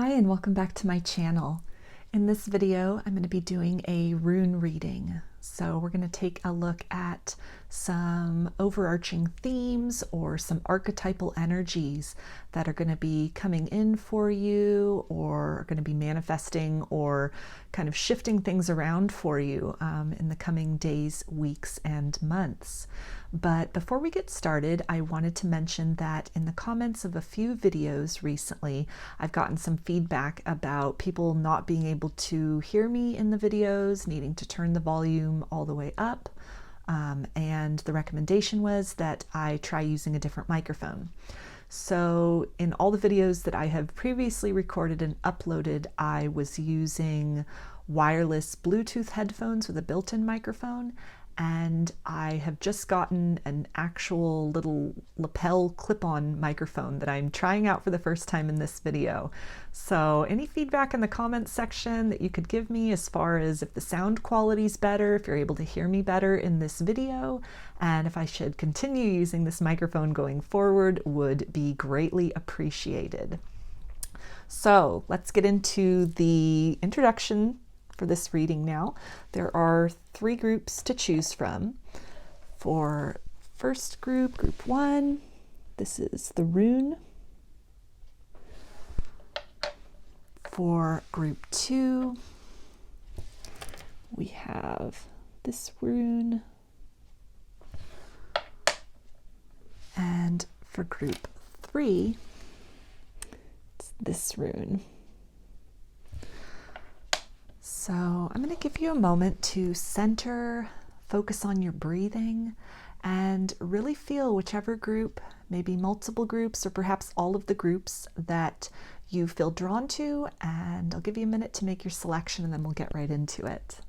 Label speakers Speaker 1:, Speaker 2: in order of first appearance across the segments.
Speaker 1: Hi and welcome back to my channel. In this video, I'm going to be doing a rune reading. So we're going to take a look at some overarching themes or some archetypal energies that are going to be coming in for you or are going to be manifesting or kind of shifting things around for you in the coming days, weeks, and months. But before we get started, I wanted to mention that in the comments of a few videos recently, I've gotten some feedback about people not being able to hear me in the videos, needing to turn the volume all the way up. And the recommendation was that I try using a different microphone. So in all the videos that I have previously recorded and uploaded, I was using wireless Bluetooth headphones with a built-in microphone. And I have just gotten an actual little lapel clip-on microphone that I'm trying out for the first time in this video. So any feedback in the comments section that you could give me as far as if the sound quality is better, if you're able to hear me better in this video, and if I should continue using this microphone going forward would be greatly appreciated. So let's get into the introduction for this reading now. There are 3 groups to choose from. For first group, group 1, this is the rune. For group 2, we have this rune. And for group 3, it's this rune. So I'm going to give you a moment to center, focus on your breathing, and really feel whichever group, maybe multiple groups, or perhaps all of the groups that you feel drawn to. And I'll give you a minute to make your selection and then we'll get right into it.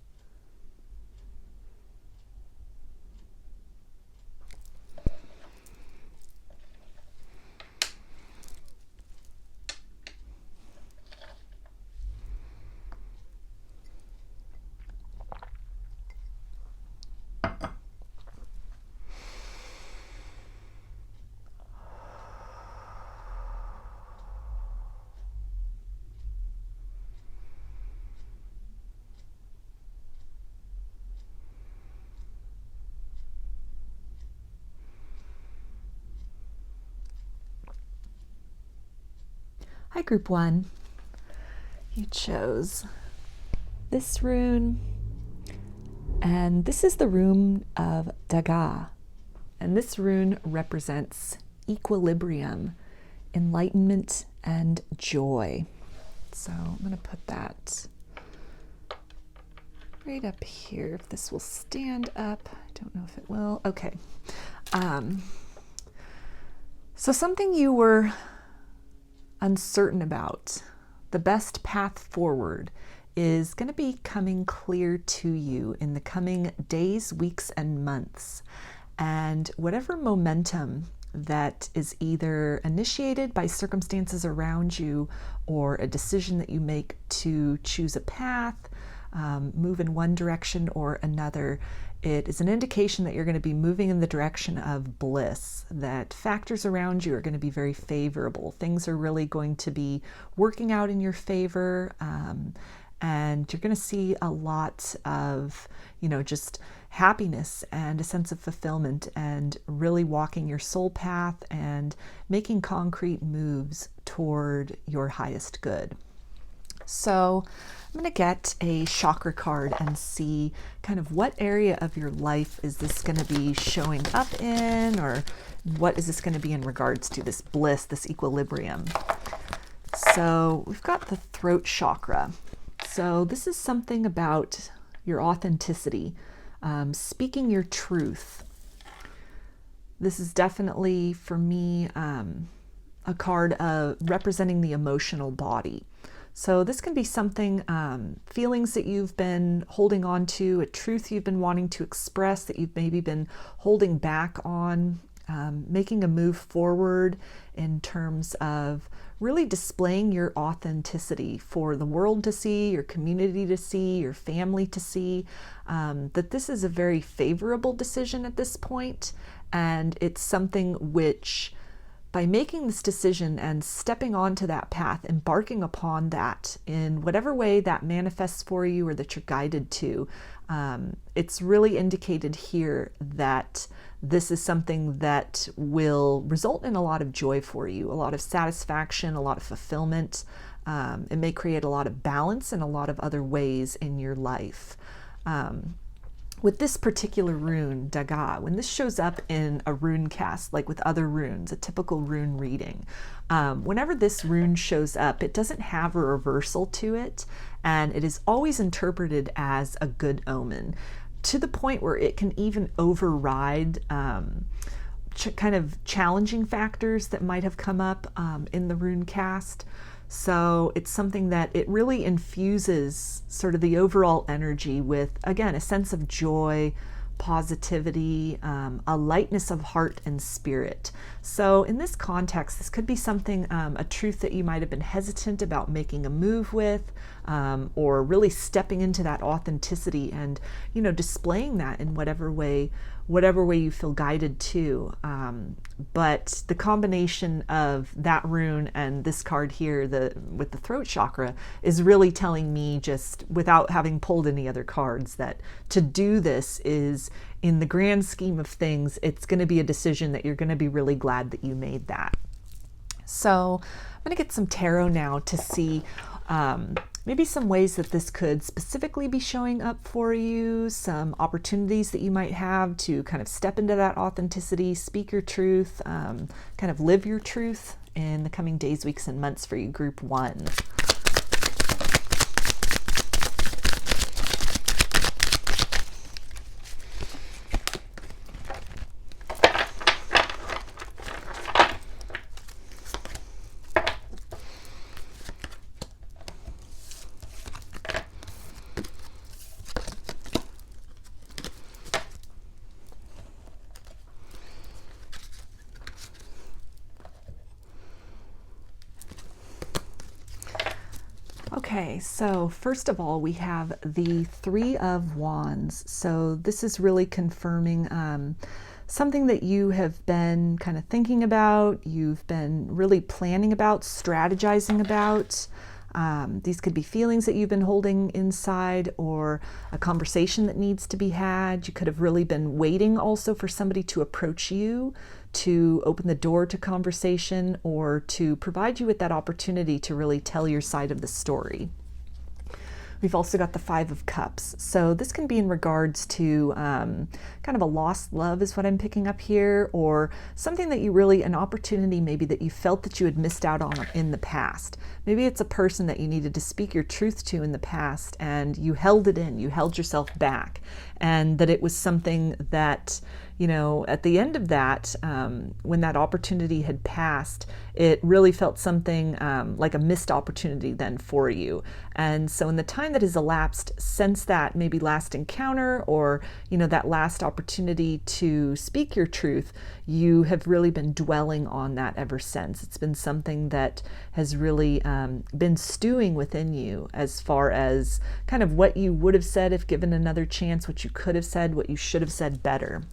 Speaker 1: Hi, group 1. You chose this rune, and this is the rune of Dagaz. And this rune represents equilibrium, enlightenment, and joy. So I'm going to put that right up here. If this will stand up, I don't know if it will. Okay. So something you were uncertain about, the best path forward is going to be coming clear to you in the coming days, weeks, and months. And whatever momentum that is either initiated by circumstances around you or a decision that you make to choose a path, move in one direction or another, it is an indication that you're going to be moving in the direction of bliss, that factors around you are going to be very favorable. Things are really going to be working out in your favor, and you're going to see a lot of, just happiness and a sense of fulfillment and really walking your soul path and making concrete moves toward your highest good. So I'm going to get a chakra card and see kind of what area of your life is this going to be showing up in, or what is this going to be in regards to this bliss, this equilibrium. So we've got the throat chakra. So this is something about your authenticity, speaking your truth. This is definitely, for me, a card representing the emotional body. So this can be something, feelings that you've been holding on to, a truth you've been wanting to express that you've maybe been holding back on, making a move forward in terms of really displaying your authenticity for the world to see, your community to see, your family to see, that this is a very favorable decision at this point, and it's something which by making this decision and stepping onto that path, embarking upon that in whatever way that manifests for you or that you're guided to, it's really indicated here that this is something that will result in a lot of joy for you, a lot of satisfaction, a lot of fulfillment. It may create a lot of balance in a lot of other ways in your life. With this particular rune, Dagaz, when this shows up in a rune cast, like with other runes, a typical rune reading, whenever this rune shows up, it doesn't have a reversal to it, and it is always interpreted as a good omen, to the point where it can even override kind of challenging factors that might have come up in the rune cast. So it's something that it really infuses sort of the overall energy with, again, a sense of joy, positivity, a lightness of heart and spirit. So in this context, this could be something, a truth that you might have been hesitant about making a move with, or really stepping into that authenticity and, you know, displaying that in whatever way you feel guided to. But the combination of that rune and this card here, with the throat chakra, is really telling me, just without having pulled any other cards, that to do this is, in the grand scheme of things, it's going to be a decision that you're going to be really glad that you made that. So I'm going to get some tarot now to see maybe some ways that this could specifically be showing up for you, some opportunities that you might have to kind of step into that authenticity, speak your truth, kind of live your truth in the coming days, weeks, and months for you, group 1. Okay, so first of all, we have the 3 of Wands. So this is really confirming something that you have been kind of thinking about, you've been really planning about, strategizing about. These could be feelings that you've been holding inside, or a conversation that needs to be had. You could have really been waiting also for somebody to approach you, to open the door to conversation, or to provide you with that opportunity to really tell your side of the story. We've also got the 5 of Cups. So this can be in regards to kind of a lost love is what I'm picking up here, or something that you really, an opportunity maybe that you felt that you had missed out on in the past. Maybe it's a person that you needed to speak your truth to in the past and you held it in, you held yourself back, and that it was something that, you know, at the end of that, when that opportunity had passed, it really felt something like a missed opportunity then for you. And so in the time that has elapsed since that maybe last encounter, or, you know, that last opportunity to speak your truth, you have really been dwelling on that ever since. It's been something that has really been stewing within you, as far as kind of what you would have said if given another chance, what you could have said, what you should have said better.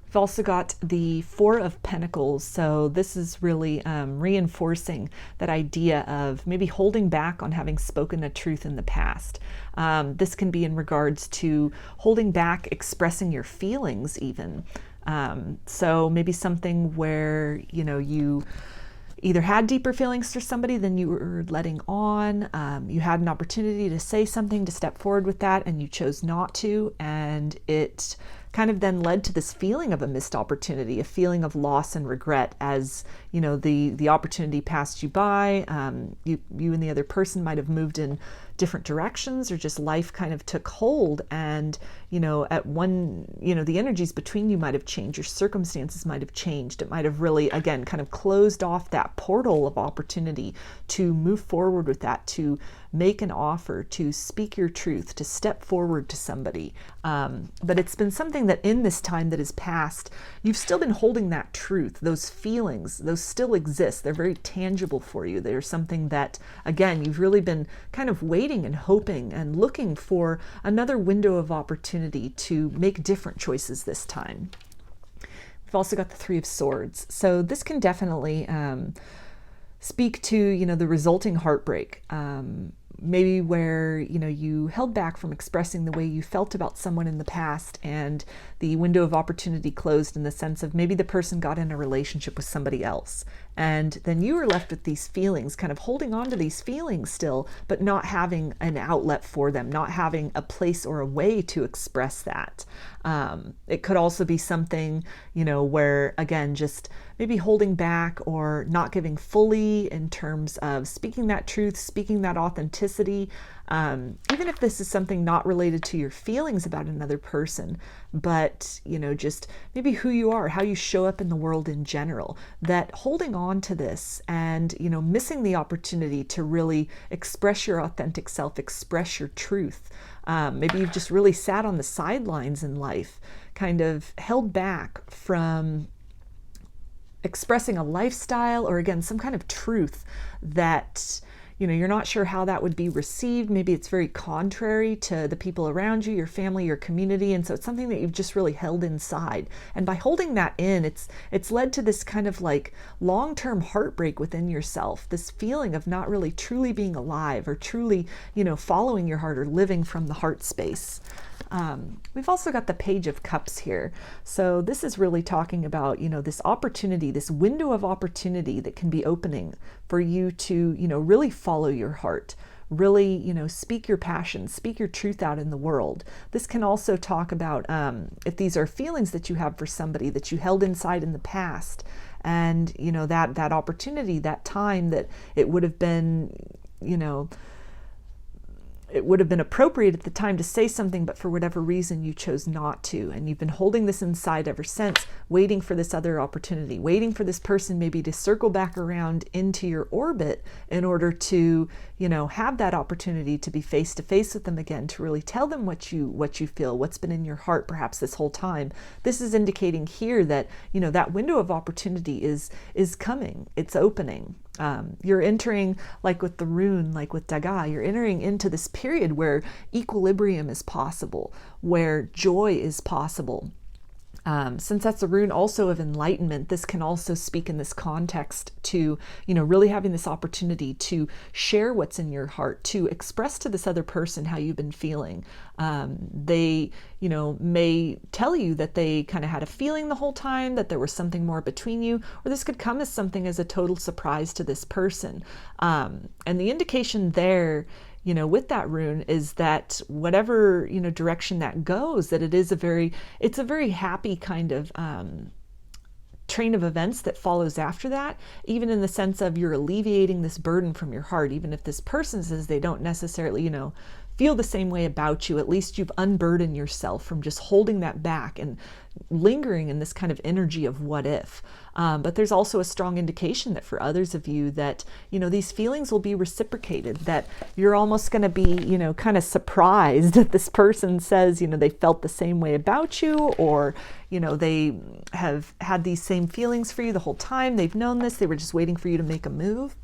Speaker 1: We've also got the 4 of Pentacles. So this is really reinforcing that idea of maybe holding back on having spoken a truth in the past. This can be in regards to holding back, expressing your feelings even. So maybe something where, you know, you either had deeper feelings for somebody than you were letting on. You had an opportunity to say something, to step forward with that, and you chose not to. And it kind of then led to this feeling of a missed opportunity, a feeling of loss and regret, as, you know, the opportunity passed you by. You and the other person might have moved in different directions, or just life kind of took hold, and, you know, at one, you know, the energies between you might have changed, your circumstances might have changed. It might have really, again, kind of closed off that portal of opportunity to move forward with that, to make an offer, to speak your truth, to step forward to somebody. But it's been something that in this time that has passed, you've still been holding that truth, those feelings, those still exist. They're very tangible for you. They're something that, again, you've really been kind of waiting and hoping and looking for another window of opportunity to make different choices this time. We've also got the Three of Swords. So this can definitely speak to, you know, the resulting heartbreak. Maybe where, you know, you held back from expressing the way you felt about someone in the past, and the window of opportunity closed, in the sense of maybe the person got in a relationship with somebody else, and then you were left with these feelings, kind of holding on to these feelings still, but not having an outlet for them, not having a place or a way to express that. It could also be something, you know, where, again, just maybe holding back or not giving fully in terms of speaking that truth, speaking that authenticity. Even if this is something not related to your feelings about another person, but, you know, just maybe who you are, how you show up in the world in general, that holding on to this and, you know, missing the opportunity to really express your authentic self, express your truth. Maybe you've just really sat on the sidelines in life, kind of held back from expressing a lifestyle, or again, some kind of truth that, you know, you're not sure how that would be received. Maybe it's very contrary to the people around you, your family, your community. And so it's something that you've just really held inside. And by holding that in, it's led to this kind of like long-term heartbreak within yourself, this feeling of not really truly being alive, or truly, you know, following your heart, or living from the heart space. We've also got the Page of Cups here. So this is really talking about, you know, this opportunity, this window of opportunity that can be opening for you to, you know, really follow your heart, really, you know, speak your passion, speak your truth out in the world. This can also talk about if these are feelings that you have for somebody that you held inside in the past, and, you know, that opportunity, that time that it would have been, you know, it would have been appropriate at the time to say something, but for whatever reason you chose not to. And you've been holding this inside ever since, waiting for this other opportunity, waiting for this person maybe to circle back around into your orbit in order to, you know, have that opportunity to be face to face with them again, to really tell them what you feel, what's been in your heart perhaps this whole time. This is indicating here that, you know, that window of opportunity is coming, it's opening. You're entering, like with the rune, like with Dagaz, you're entering into this period where equilibrium is possible, where joy is possible. Since that's a rune also of enlightenment, this can also speak in this context to, you know, really having this opportunity to share what's in your heart, to express to this other person how you've been feeling. They, you know, may tell you that they kind of had a feeling the whole time, that there was something more between you, or this could come as something as a total surprise to this person. And the indication there, you know, with that rune is that whatever, you know, direction that goes, that it's a very happy kind of train of events that follows after that, even in the sense of you're alleviating this burden from your heart. Even if this person says they don't necessarily, you know, feel the same way about you, at least you've unburdened yourself from just holding that back and lingering in this kind of energy of what if. But there's also a strong indication that for others of you that, you know, these feelings will be reciprocated, that you're almost going to be, you know, kind of surprised that this person says, you know, they felt the same way about you, or, you know, they have had these same feelings for you the whole time. They've known this. They were just waiting for you to make a move.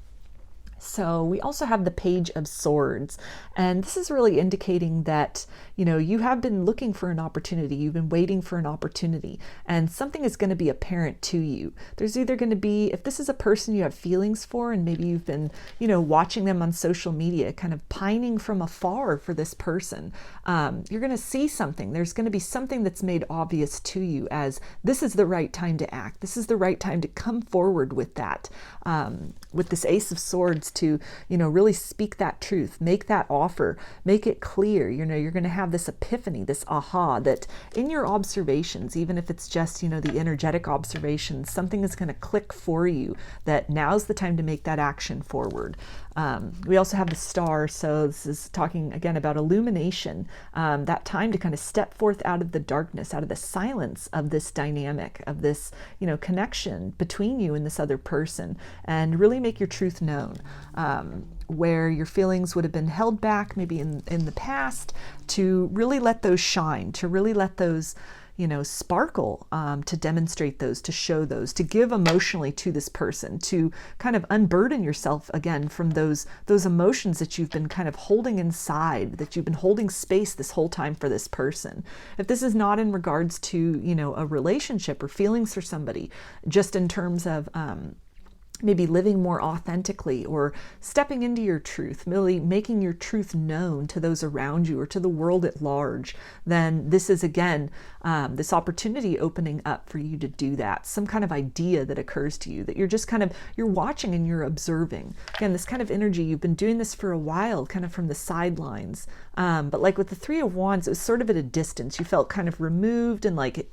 Speaker 1: So we also have the Page of Swords, and this is really indicating that, you know, you have been looking for an opportunity, you've been waiting for an opportunity, and something is going to be apparent to you. There's either going to be, if this is a person you have feelings for, and maybe you've been, you know, watching them on social media, kind of pining from afar for this person, you're going to see something. There's going to be something that's made obvious to you as this is the right time to act. This is the right time to come forward with that, with this Ace of Swords, to, you know, really speak that truth, make that offer, make it clear. You know, you're going to have this epiphany, this aha, that in your observations, even if it's just, you know, the energetic observations, something is going to click for you that now's the time to make that action forward. We also have the Star, so this is talking again about illumination, that time to kind of step forth out of the darkness, out of the silence of this dynamic, of this, you know, connection between you and this other person, and really make your truth known. Where your feelings would have been held back maybe in the past, to really let those shine, to really let those, sparkle to demonstrate those, to show those, to give emotionally to this person, to kind of unburden yourself again from those emotions that you've been kind of holding inside, that you've been holding space this whole time for this person. If this is not in regards to, a relationship or feelings for somebody, just in terms of maybe living more authentically or stepping into your truth, really making your truth known to those around you or to the world at large, then this is again, this opportunity opening up for you to do that. Some kind of idea that occurs to you that you're just you're watching and you're observing. Again, this kind of energy, you've been doing this for a while, kind of from the sidelines. But like with the Three of Wands, it was sort of at a distance. You felt kind of removed and like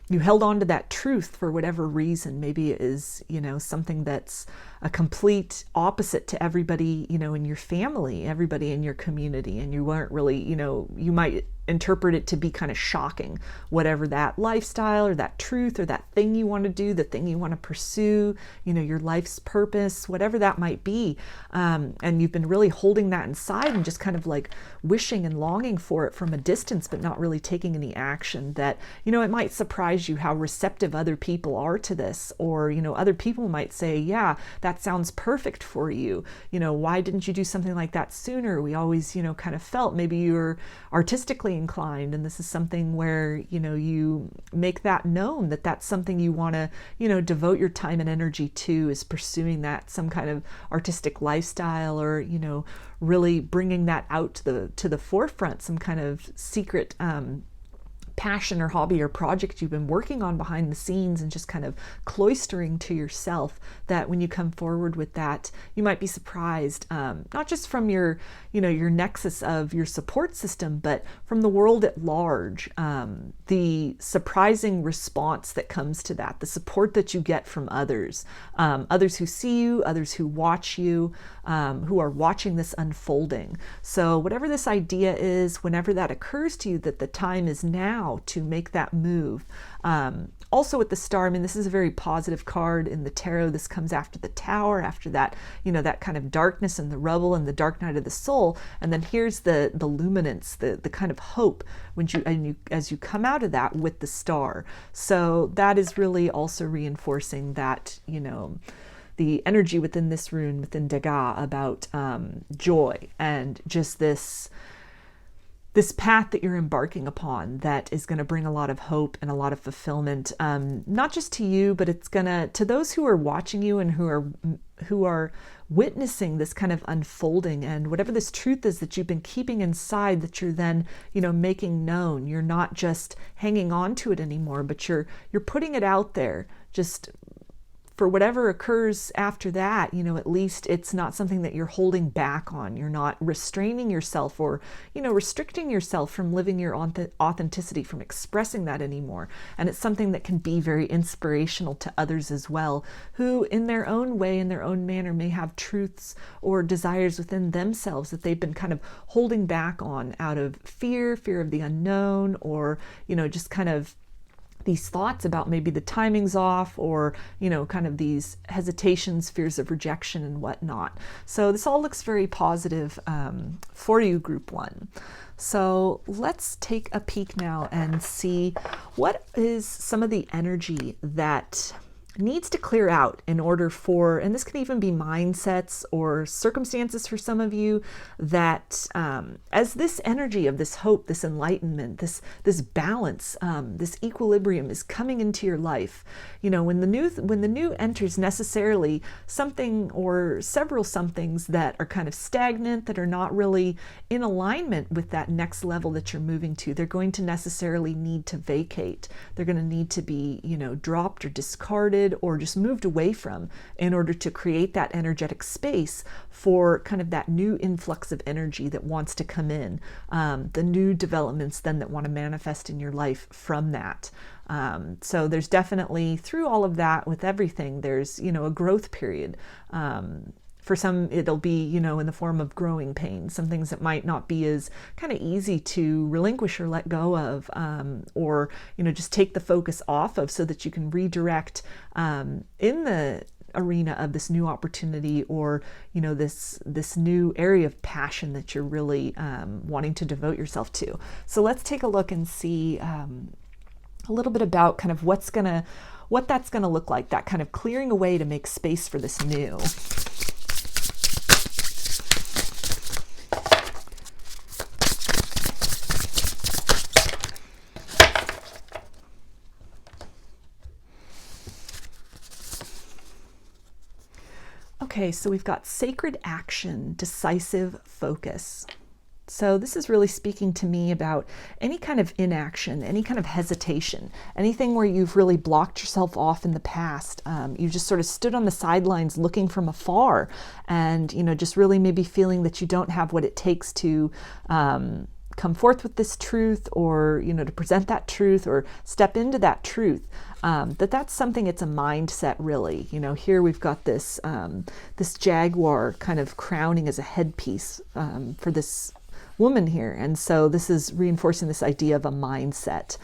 Speaker 1: you held on to that truth for whatever reason. Maybe it is, something that's a complete opposite to everybody, in your family, everybody in your community. And you weren't really, you might interpret it to be kind of shocking, whatever that lifestyle or that truth or that thing you want to do, the thing you want to pursue, your life's purpose, whatever that might be. And you've been really holding that inside and just kind of like wishing and longing for it from a distance, but not really taking any action. That, it might surprise you how receptive other people are to this, or, other people might say, yeah, that sounds perfect for you. Why didn't you do something like that sooner? We always, kind of felt maybe you're artistically inclined, and this is something where you make that known, that that's something you want to devote your time and energy to, is pursuing that, some kind of artistic lifestyle, or really bringing that out to the forefront, some kind of secret passion or hobby or project you've been working on behind the scenes, and just kind of cloistering to yourself, that when you come forward with that, you might be surprised, not just from your nexus of your support system, but from the world at large, the surprising response that comes to that, the support that you get from others, others who see you, others who watch you, who are watching this unfolding. So whatever this idea is, whenever that occurs to you, that the time is now to make that move. Also with the Star, this is a very positive card in the tarot. This comes after the Tower, after that, that kind of darkness and the rubble and the dark night of the soul. And then here's the luminance, the kind of hope as you come out of that with the Star. So that is really also reinforcing that, the energy within this rune, within Dagaz, about joy and just this path that you're embarking upon, that is going to bring a lot of hope and a lot of fulfillment, not just to you, but it's going to those who are watching you and who are witnessing this kind of unfolding, and whatever this truth is that you've been keeping inside, that you're then, making known. You're not just hanging on to it anymore, but you're putting it out there, just for whatever occurs after that, at least it's not something that you're holding back on. You're not restraining yourself or, restricting yourself from living your authenticity, from expressing that anymore. And it's something that can be very inspirational to others as well, who in their own way, in their own manner, may have truths or desires within themselves that they've been kind of holding back on out of fear of the unknown, or, just kind of these thoughts about maybe the timing's off, or, kind of these hesitations, fears of rejection and whatnot. So this all looks very positive for you, Group 1. So let's take a peek now and see what is some of the energy that needs to clear out in order for, and this can even be mindsets or circumstances for some of you, that as this energy of this hope, this enlightenment, this balance, this equilibrium is coming into your life. When the new enters, necessarily something or several somethings that are kind of stagnant, that are not really in alignment with that next level that you're moving to, they're going to necessarily need to vacate. They're going to need to be, dropped or discarded, or just moved away from, in order to create that energetic space for kind of that new influx of energy that wants to come in, the new developments then that want to manifest in your life from that. So there's definitely, through all of that, with everything, there's, a growth period. For some, it'll be, in the form of growing pains, some things that might not be as kind of easy to relinquish or let go of, or, just take the focus off of, so that you can redirect in the arena of this new opportunity, or, this new area of passion that you're really wanting to devote yourself to. So let's take a look and see a little bit about kind of what that's gonna look like, that kind of clearing away to make space for this new. Okay, so we've got sacred action, decisive focus. So this is really speaking to me about any kind of inaction, any kind of hesitation, anything where you've really blocked yourself off in the past. You just sort of stood on the sidelines looking from afar and, just really maybe feeling that you don't have what it takes to come forth with this truth, or, to present that truth or step into that truth. That's something, it's a mindset really. Here we've got this, this jaguar kind of crowning as a headpiece for this woman here. And so this is reinforcing this idea of a mindset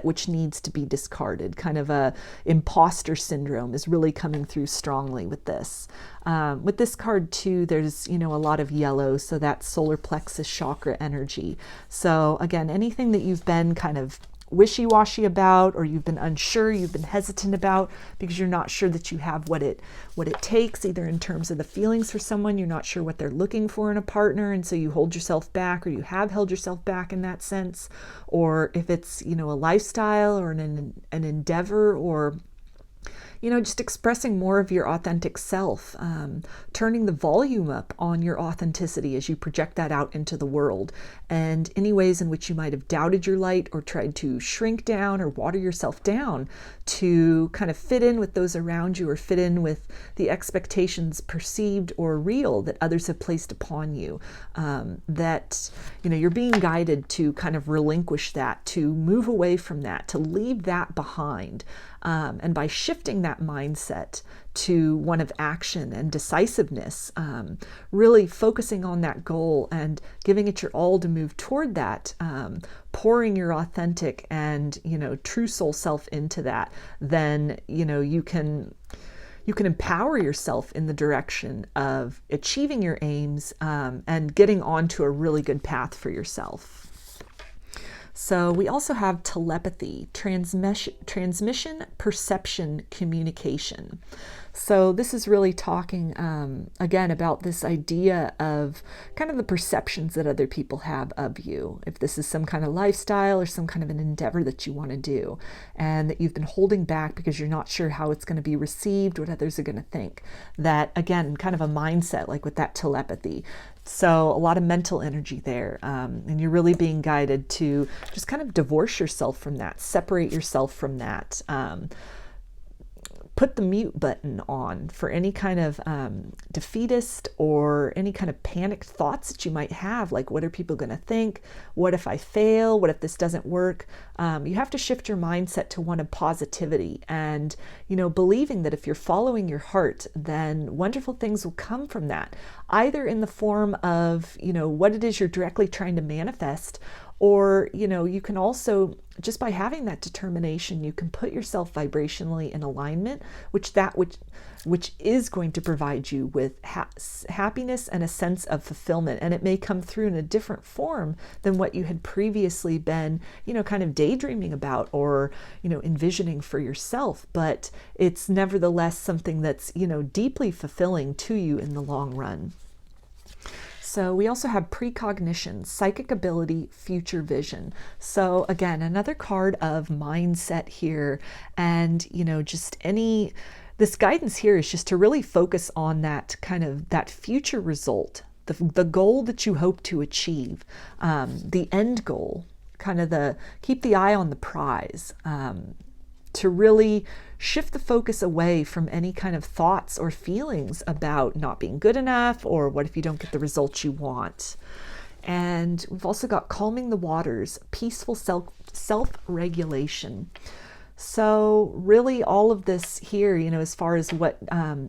Speaker 1: which needs to be discarded. Kind of a imposter syndrome is really coming through strongly with this. With this card too, there's, a lot of yellow. So that's solar plexus chakra energy. So again, anything that you've been kind of wishy-washy about, or you've been unsure, you've been hesitant about because you're not sure that you have what it takes, either in terms of the feelings for someone, you're not sure what they're looking for in a partner, and so you hold yourself back, or you have held yourself back in that sense, or if it's a lifestyle or an endeavor, or just expressing more of your authentic self, turning the volume up on your authenticity as you project that out into the world. And any ways in which you might have doubted your light or tried to shrink down or water yourself down to kind of fit in with those around you, or fit in with the expectations, perceived or real, that others have placed upon you, that you're being guided to kind of relinquish that, to move away from that, to leave that behind. And by shifting that mindset to one of action and decisiveness, really focusing on that goal and giving it your all to move toward that, pouring your authentic and, true soul self into that, then, you can empower yourself in the direction of achieving your aims, and getting onto a really good path for yourself. So we also have telepathy, transmission, perception, communication. So this is really talking, again, about this idea of kind of the perceptions that other people have of you. If this is some kind of lifestyle or some kind of an endeavor that you want to do, and that you've been holding back because you're not sure how it's going to be received, what others are going to think. That, again, kind of a mindset, like with that telepathy. So a lot of mental energy there, and you're really being guided to just kind of divorce yourself from that, separate yourself from that, put the mute button on for any kind of defeatist or any kind of panicked thoughts that you might have, like what are people going to think? What if I fail? What if this doesn't work? You have to shift your mindset to one of positivity and, believing that if you're following your heart, then wonderful things will come from that, either in the form of, what it is you're directly trying to manifest, or, you can also, just by having that determination, you can put yourself vibrationally in alignment, which is going to provide you with happiness and a sense of fulfillment. And it may come through in a different form than what you had previously been, kind of daydreaming about or, envisioning for yourself. But it's nevertheless something that's, deeply fulfilling to you in the long run. So we also have precognition, psychic ability, future vision. So again, another card of mindset here. And, this guidance here is just to really focus on that kind of that future result, the goal that you hope to achieve, the end goal, kind of keep the eye on the prize, to really shift the focus away from any kind of thoughts or feelings about not being good enough, or what if you don't get the results you want. And we've also got calming the waters, peaceful self-regulation. So really all of this here, as far as what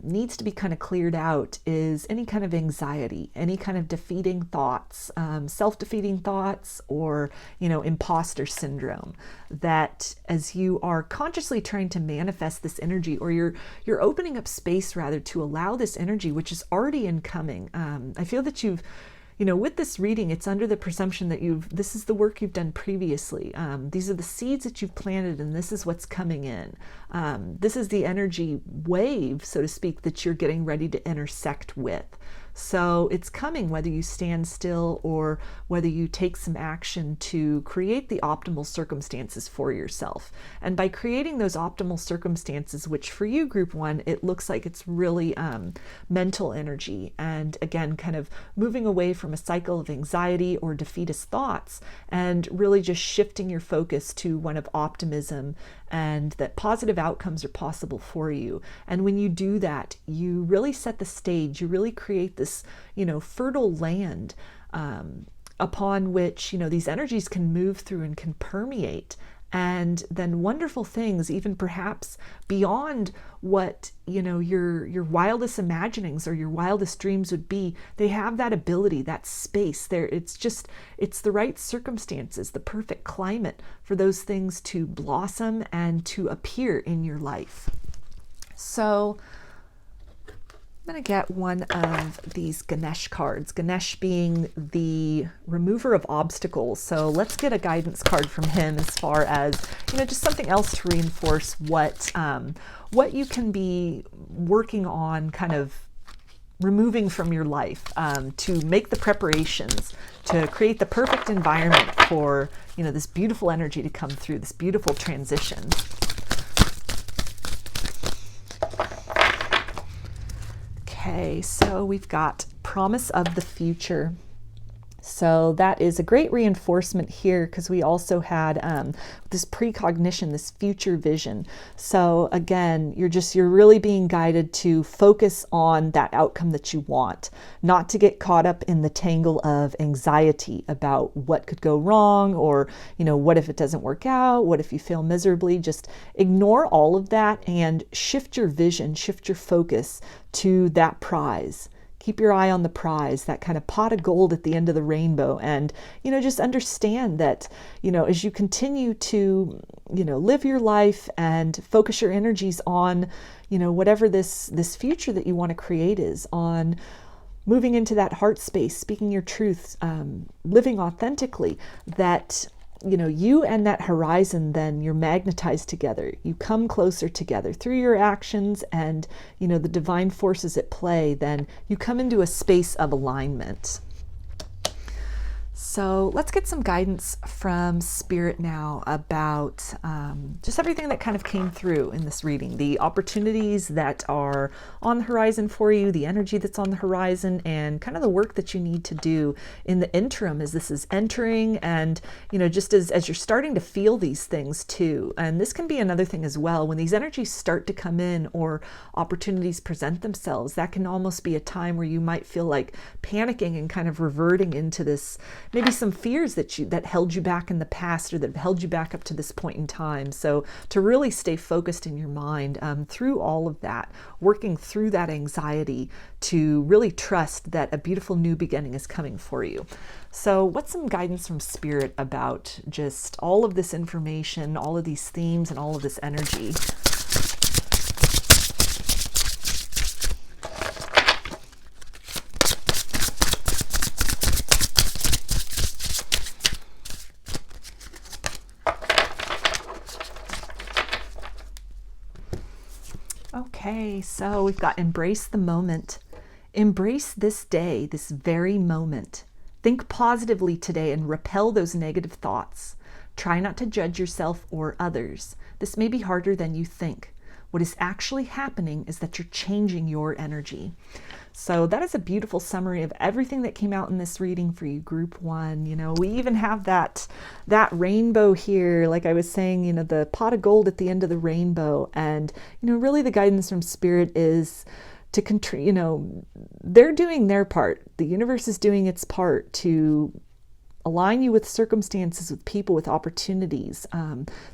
Speaker 1: needs to be kind of cleared out is any kind of anxiety, any kind of defeating thoughts, self-defeating thoughts, or, imposter syndrome, that as you are consciously trying to manifest this energy, or you're opening up space rather to allow this energy, which is already incoming. I feel that you've with this reading, it's under the presumption that this is the work you've done previously. These are the seeds that you've planted, and this is what's coming in. This is the energy wave, so to speak, that you're getting ready to intersect with. So it's coming whether you stand still or whether you take some action to create the optimal circumstances for yourself. And by creating those optimal circumstances, which for you, group one, it looks like it's really mental energy. And again, kind of moving away from a cycle of anxiety or defeatist thoughts and really just shifting your focus to one of optimism and that positive outcomes are possible for you. And when you do that, you really set the stage, you really create this, fertile land upon which, these energies can move through and can permeate. And then wonderful things, even perhaps beyond what, your wildest imaginings or your wildest dreams would be, they have that ability, that space there. It's the right circumstances, the perfect climate for those things to blossom and to appear in your life. So I'm going to get one of these Ganesh cards, Ganesh being the remover of obstacles. So let's get a guidance card from him as far as, just something else to reinforce what you can be working on, kind of removing from your life to make the preparations to create the perfect environment for, this beautiful energy to come through, this beautiful transition. Okay, so we've got promise of the future. So that is a great reinforcement here because we also had this precognition, this future vision. So again, you're really being guided to focus on that outcome that you want, not to get caught up in the tangle of anxiety about what could go wrong or, what if it doesn't work out? What if you fail miserably? Just ignore all of that and shift your vision, shift your focus to that prize. Keep your eye on the prize, that kind of pot of gold at the end of the rainbow. And, just understand that, as you continue to, live your life and focus your energies on, whatever this future that you want to create is, on moving into that heart space, speaking your truth, living authentically, that you and that horizon, then you're magnetized together. You come closer together through your actions and, the divine forces at play, then you come into a space of alignment. So let's get some guidance from Spirit now about just everything that kind of came through in this reading, the opportunities that are on the horizon for you, the energy that's on the horizon, and kind of the work that you need to do in the interim as this is entering and, just as you're starting to feel these things too. And this can be another thing as well. When these energies start to come in or opportunities present themselves, that can almost be a time where you might feel like panicking and kind of reverting into this, maybe some fears that held you back in the past or that held you back up to this point in time. So to really stay focused in your mind through all of that, working through that anxiety to really trust that a beautiful new beginning is coming for you. So what's some guidance from Spirit about just all of this information, all of these themes, and all of this energy? Okay, so we've got embrace the moment. Embrace this day, this very moment. Think positively today and repel those negative thoughts. Try not to judge yourself or others. This may be harder than you think. What is actually happening is that you're changing your energy. So that is a beautiful summary of everything that came out in this reading for you, group one. We even have that rainbow here, like I was saying, the pot of gold at the end of the rainbow. And, really the guidance from Spirit is to, they're doing their part. The universe is doing its part to align you with circumstances, with people, with opportunities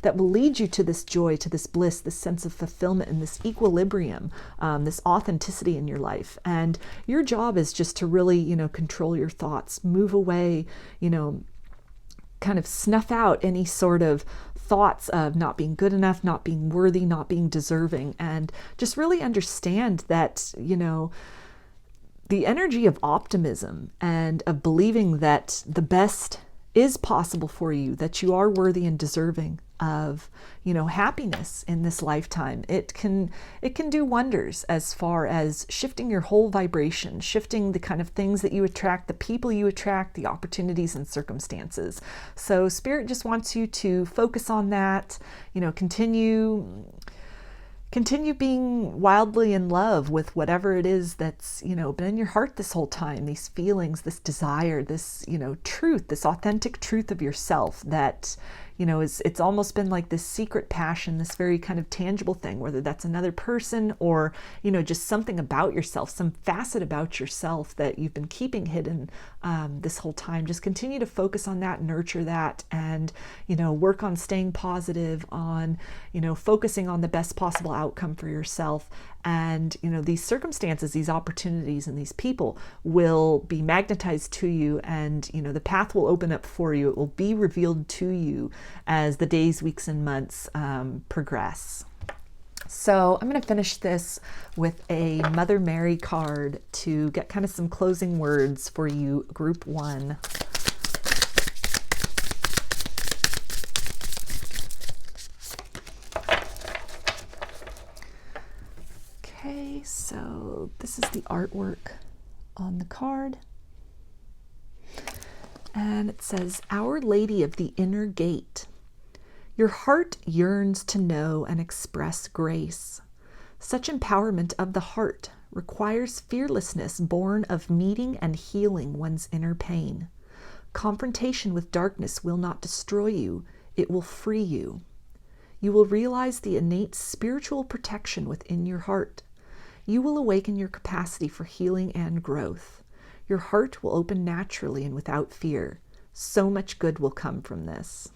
Speaker 1: that will lead you to this joy, to this bliss, this sense of fulfillment, and this equilibrium, this authenticity in your life. And your job is just to really, control your thoughts, move away, kind of snuff out any sort of thoughts of not being good enough, not being worthy, not being deserving, and just really understand that, the energy of optimism and of believing that the best is possible for you, that you are worthy and deserving of, happiness in this lifetime. It can do wonders as far as shifting your whole vibration, shifting the kind of things that you attract, the people you attract, the opportunities and circumstances. So Spirit just wants you to focus on that, continue being wildly in love with whatever it is that's, been in your heart this whole time, these feelings, this desire, this, truth, this authentic truth of yourself that, it's almost been like this secret passion, this very kind of tangible thing, whether that's another person or, just something about yourself, some facet about yourself that you've been keeping hidden this whole time. Just continue to focus on that, nurture that, and, work on staying positive, on, focusing on the best possible outcome for yourself. And, these circumstances, these opportunities, and these people will be magnetized to you, and, the path will open up for you. It will be revealed to you as the days, weeks, and months progress. So I'm going to finish this with a Mother Mary card to get kind of some closing words for you, Group 1. Okay, so this is the artwork on the card. And it says, Our Lady of the Inner Gate. Your heart yearns to know and express grace. Such empowerment of the heart requires fearlessness born of meeting and healing one's inner pain. Confrontation with darkness will not destroy you, it will free you. You will realize the innate spiritual protection within your heart. You will awaken your capacity for healing and growth. Your heart will open naturally and without fear. So much good will come from this.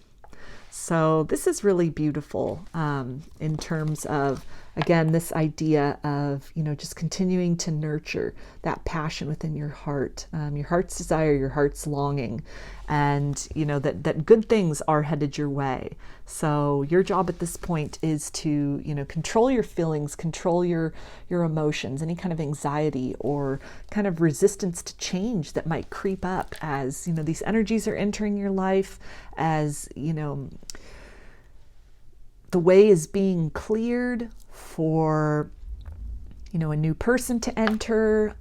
Speaker 1: So this is really beautiful in terms of, again, this idea of, just continuing to nurture that passion within your heart's desire, your heart's longing, and, that good things are headed your way. So your job at this point is to, control your feelings, control your emotions, any kind of anxiety or kind of resistance to change that might creep up as, these energies are entering your life, as, the way is being cleared for, a new person to enter,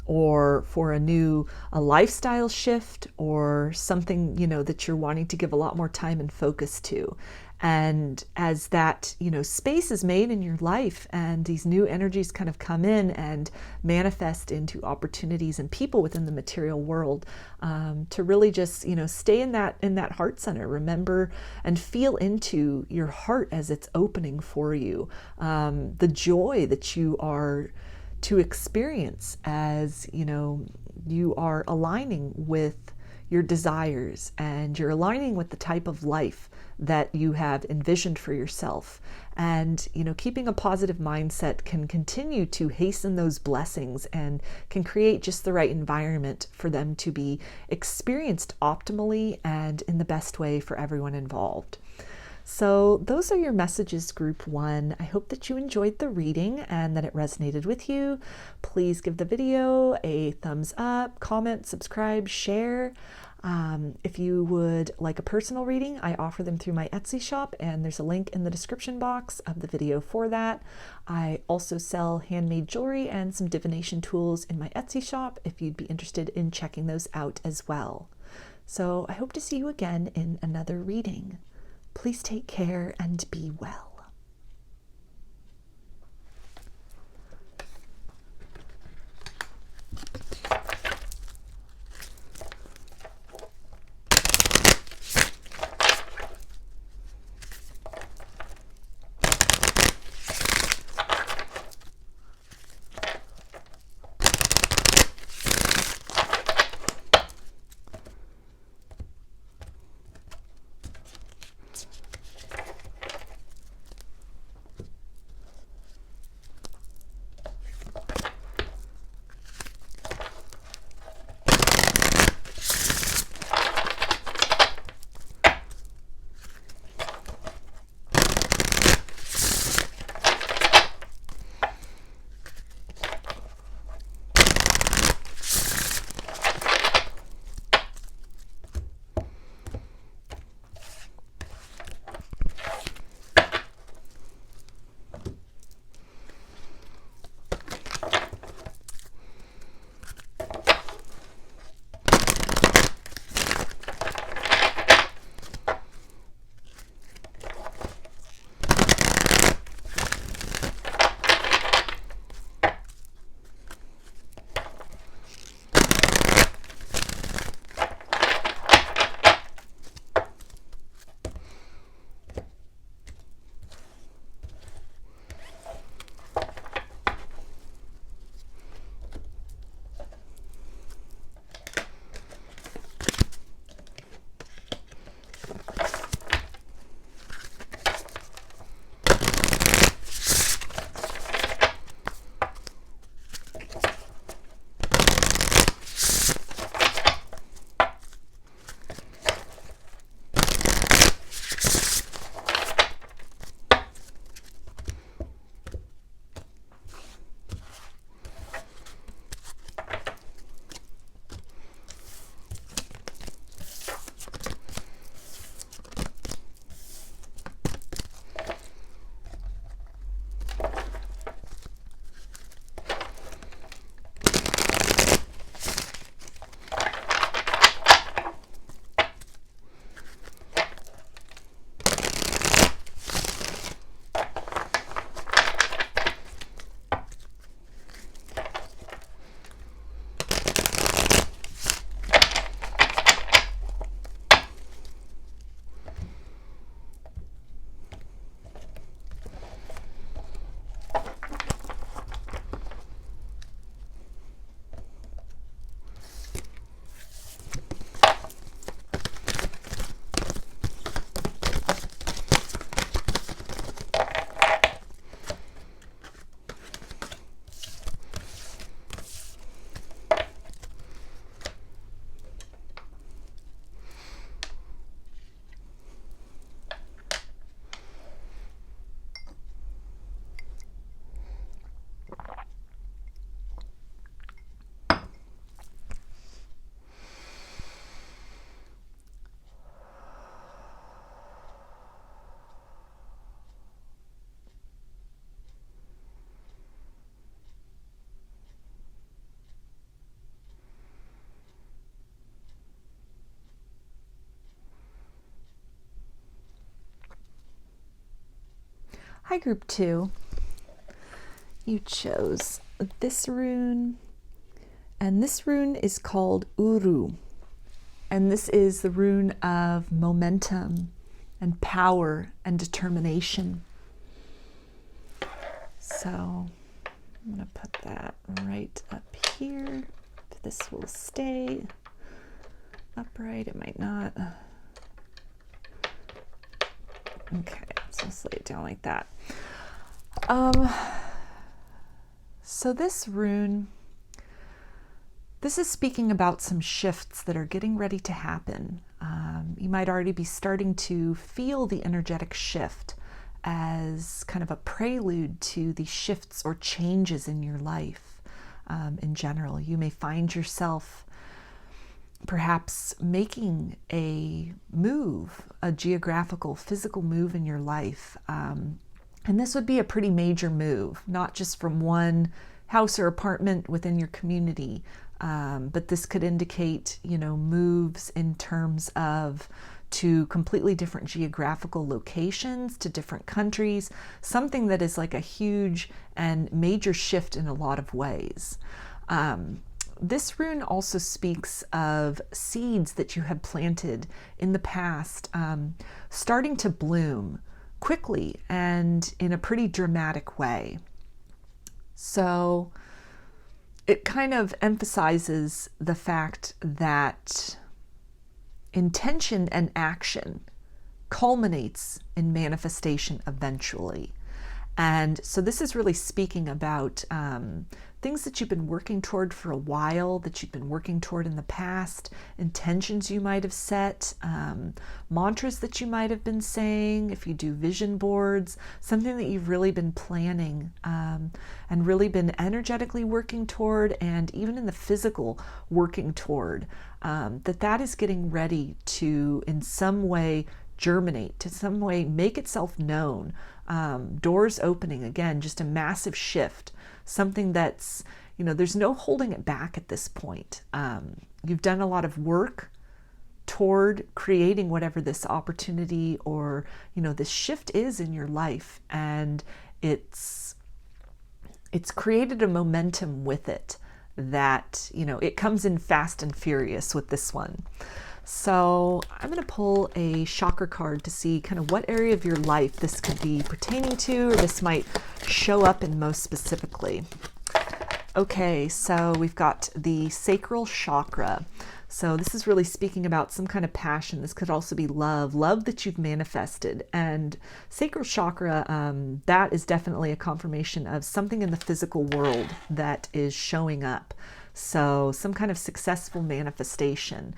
Speaker 1: or for a lifestyle shift, or something, that you're wanting to give a lot more time and focus to. And as that, space is made in your life and these new energies kind of come in and manifest into opportunities and people within the material world, to really just, stay in that heart center. Remember and feel into your heart as it's opening for you. The joy that you are to experience as, you are aligning with your desires and you're aligning with the type of life that you have envisioned for yourself. And, keeping a positive mindset can continue to hasten those blessings and can create just the right environment for them to be experienced optimally and in the best way for everyone involved. So those are your messages, Group 1. I hope that you enjoyed the reading and that it resonated with you. Please give the video a thumbs up, comment, subscribe, share. If you would like a personal reading, I offer them through my Etsy shop, and there's a link in the description box of the video for that. I also sell handmade jewelry and some divination tools in my Etsy shop if you'd be interested in checking those out as well. So I hope to see you again in another reading. Please take care and be well. Hi, Group 2. You chose this rune, and this rune is called Uruz. And this is the rune of momentum and power and determination. So I'm going to put that right up here. This will stay upright. It might not. Okay, so let's lay it down like that. So this rune, this is speaking about some shifts that are getting ready to happen. You might already be starting to feel the energetic shift as kind of a prelude to the shifts or changes in your life in general. You may find yourself perhaps making a move, a geographical, physical move in your life. And this would be a pretty major move, not just from one house or apartment within your community, but this could indicate, moves in terms of to completely different geographical locations, to different countries, something that is like a huge and major shift in a lot of ways. This rune also speaks of seeds that you have planted in the past starting to bloom quickly and in a pretty dramatic way. So it kind of emphasizes the fact that intention and action culminates in manifestation eventually. And so this is really speaking about things that you've been working toward for a while, that you've been working toward in the past, intentions you might have set, mantras that you might have been saying, if you do vision boards, something that you've really been planning and really been energetically working toward, and even in the physical working toward, that is getting ready to in some way germinate, to some way make itself known. Doors opening, again, just a massive shift, something that's, there's no holding it back at this point. You've done a lot of work toward creating whatever this opportunity or, this shift is in your life, and it's created a momentum with it that, it comes in fast and furious with this one. So I'm going to pull a chakra card to see kind of what area of your life this could be pertaining to, or this might show up in most specifically. Okay, so we've got the sacral chakra. So this is really speaking about some kind of passion. This could also be love that you've manifested. And sacral chakra, that is definitely a confirmation of something in the physical world that is showing up. So some kind of successful manifestation.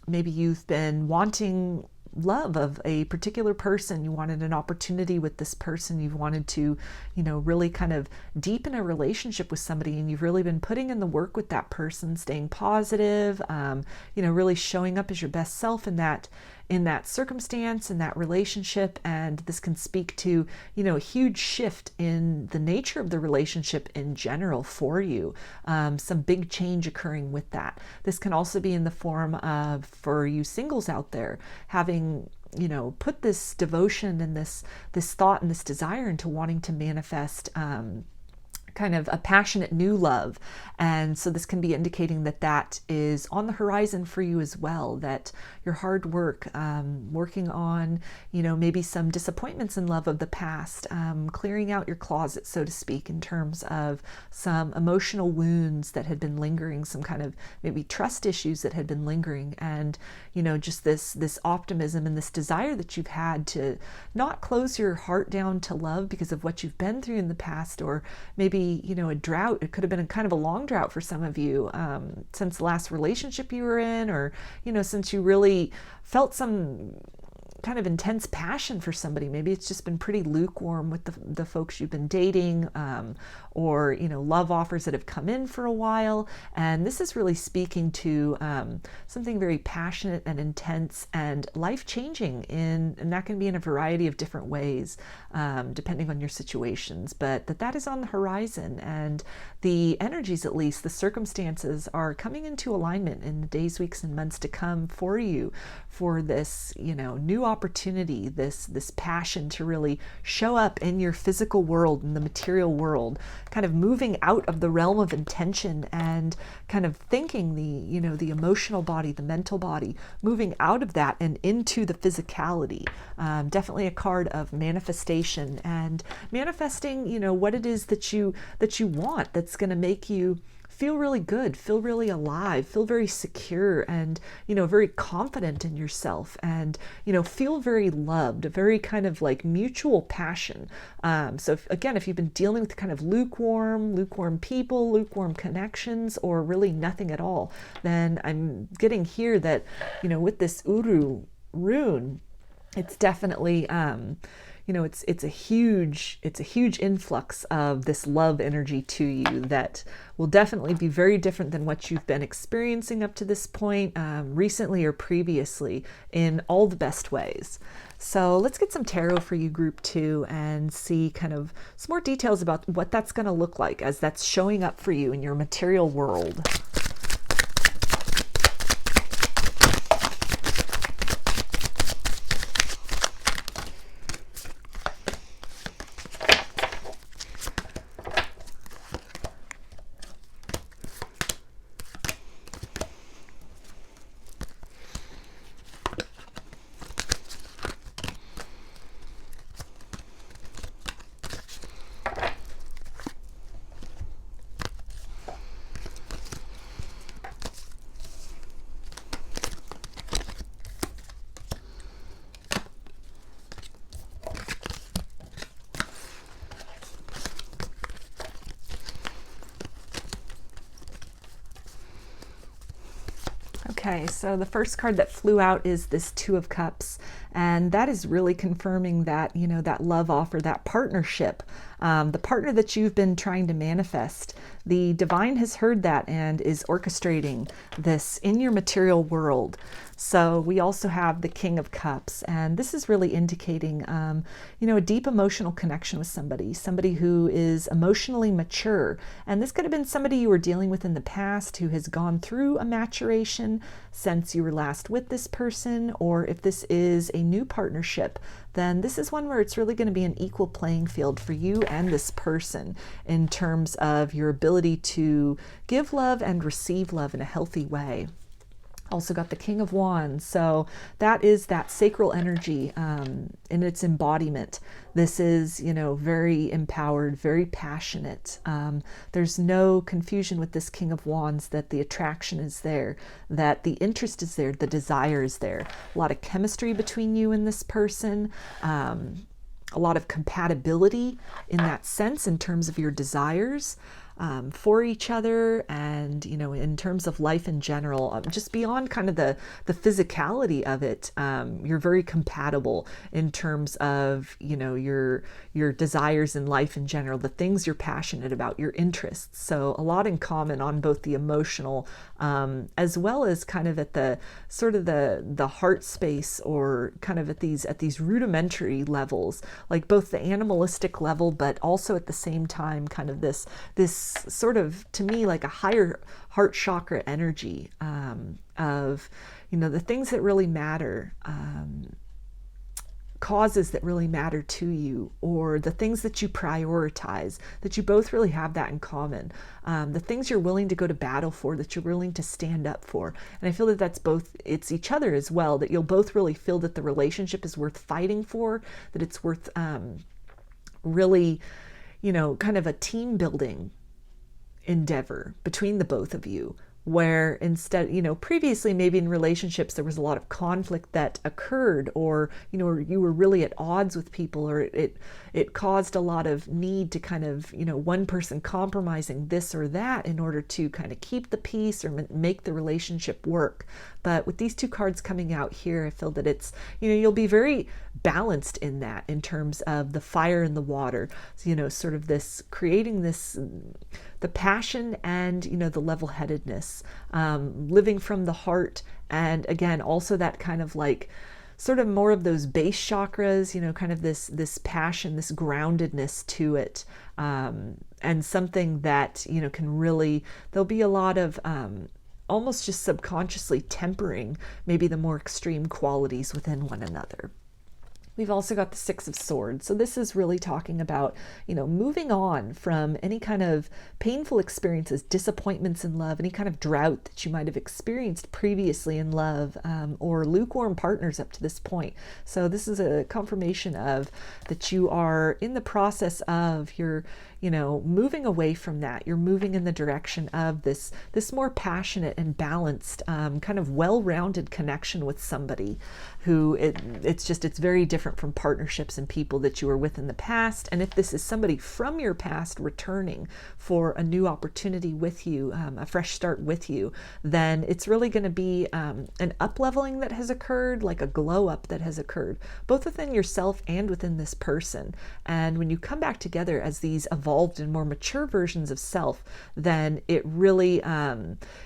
Speaker 1: Maybe you've been wanting love of a particular person. You wanted an opportunity with this person. You've wanted to, really kind of deepen a relationship with somebody, and you've really been putting in the work with that person, staying positive, really showing up as your best self in that circumstance, in that relationship. And this can speak to, a huge shift in the nature of the relationship in general for you. Some big change occurring with that. This can also be in the form of, for you singles out there, having put this devotion and this thought and this desire into wanting to manifest kind of a passionate new love. And so this can be indicating that is on the horizon for you as well, that your hard work, working on, maybe some disappointments in love of the past, clearing out your closet, so to speak, in terms of some emotional wounds that had been lingering, some kind of maybe trust issues that had been lingering, and, just this optimism and this desire that you've had to not close your heart down to love because of what you've been through in the past, or maybe a drought. It could have been a kind of a long drought for some of you since the last relationship you were in, or since you really felt some kind of intense passion for somebody. Maybe it's just been pretty lukewarm with the folks you've been dating, or love offers that have come in for a while. And this is really speaking to something very passionate and intense and life-changing, and that can be in a variety of different ways, depending on your situations. But that is on the horizon, and the energies, at least the circumstances, are coming into alignment in the days, weeks, and months to come for you, for this new opportunity opportunity, this passion to really show up in your physical world, in the material world, kind of moving out of the realm of intention and kind of thinking the emotional body, the mental body, moving out of that and into the physicality. Definitely a card of manifestation and manifesting, what it is that you want, that's going to make you feel really good, feel really alive, feel very secure and, very confident in yourself and, feel very loved, a very kind of like mutual passion. So if you've been dealing with kind of lukewarm people, lukewarm connections, or really nothing at all, then I'm getting here that, with this Uruz rune, it's definitely, it's a huge influx of this love energy to you that will definitely be very different than what you've been experiencing up to this point, recently or previously, in all the best ways. So let's get some tarot for you, group 2, and see kind of some more details about what that's going to look like as that's showing up for you in your material world. Okay, so the first card that flew out is this Two of Cups, and that is really confirming that, that love offer, that partnership, the partner that you've been trying to manifest. The divine has heard that and is orchestrating this in your material world. So we also have the King of Cups, and this is really indicating, a deep emotional connection with somebody who is emotionally mature. And this could have been somebody you were dealing with in the past who has gone through a maturation since you were last with this person, or if this is a new partnership, then this is one where it's really going to be an equal playing field for you and this person in terms of your ability to give love and receive love in a healthy way. Also got the King of Wands, so that is that sacral energy in its embodiment. This is, very empowered, very passionate. There's no confusion with this King of Wands that the attraction is there, that the interest is there, the desire is there. A lot of chemistry between you and this person. A lot of compatibility in that sense in terms of your desires for each other, and in terms of life in general, just beyond kind of the physicality of it. You're very compatible in terms of your desires in life in general, the things you're passionate about, your interests. So a lot in common on both the emotional as well as kind of at the sort of the heart space, or kind of at these rudimentary levels, like both the animalistic level, but also at the same time kind of this sort of, to me, like a higher heart chakra energy of the things that really matter, causes that really matter to you, or the things that you prioritize, that you both really have that in common. The things you're willing to go to battle for, that you're willing to stand up for. And I feel that that's both, it's each other as well, that you'll both really feel that the relationship is worth fighting for, that it's worth really, kind of a team building endeavor between the both of you, where instead, previously maybe in relationships there was a lot of conflict that occurred, or you were really at odds with people, or it caused a lot of need to kind of one person compromising this or that in order to kind of keep the peace or make the relationship work. But with these two cards coming out here, I feel that it's you'll be very balanced in that, in terms of the fire and the water. So, sort of this creating this, the passion and the level-headedness, living from the heart, and again also that kind of like sort of more of those base chakras, kind of this passion, this groundedness to it, and something that can really, there'll be a lot of almost just subconsciously tempering maybe the more extreme qualities within one another. We've also got the Six of Swords. So this is really talking about, moving on from any kind of painful experiences, disappointments in love, any kind of drought that you might have experienced previously in love, or lukewarm partners up to this point. So this is a confirmation of that you are in the process of your moving away from that. You're moving in the direction of this more passionate and balanced, kind of well-rounded connection with somebody who it's very different from partnerships and people that you were with in the past. And if this is somebody from your past returning for a new opportunity with you, a fresh start with you, then it's really going to be an up-leveling that has occurred, like a glow up that has occurred, both within yourself and within this person. And when you come back together as these evolved and more mature versions of self, then it really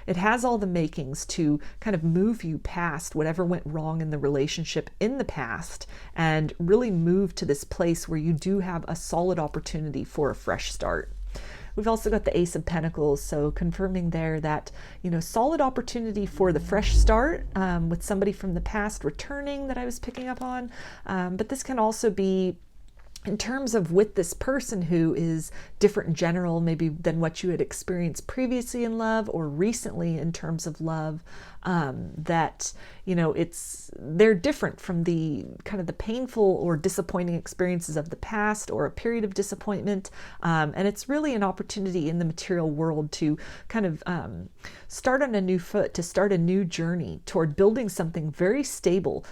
Speaker 1: it has all the makings to kind of move you past whatever went wrong in the relationship in the past and really move to this place where you do have a solid opportunity for a fresh start. We've also got the Ace of Pentacles, so confirming there that, solid opportunity for the fresh start with somebody from the past returning that I was picking up on. But this can also be in terms of with this person who is different in general, maybe than what you had experienced previously in love or recently in terms of love, that, they're different from the kind of the painful or disappointing experiences of the past or a period of disappointment. And it's really an opportunity in the material world to kind of start on a new foot, to start a new journey toward building something very stable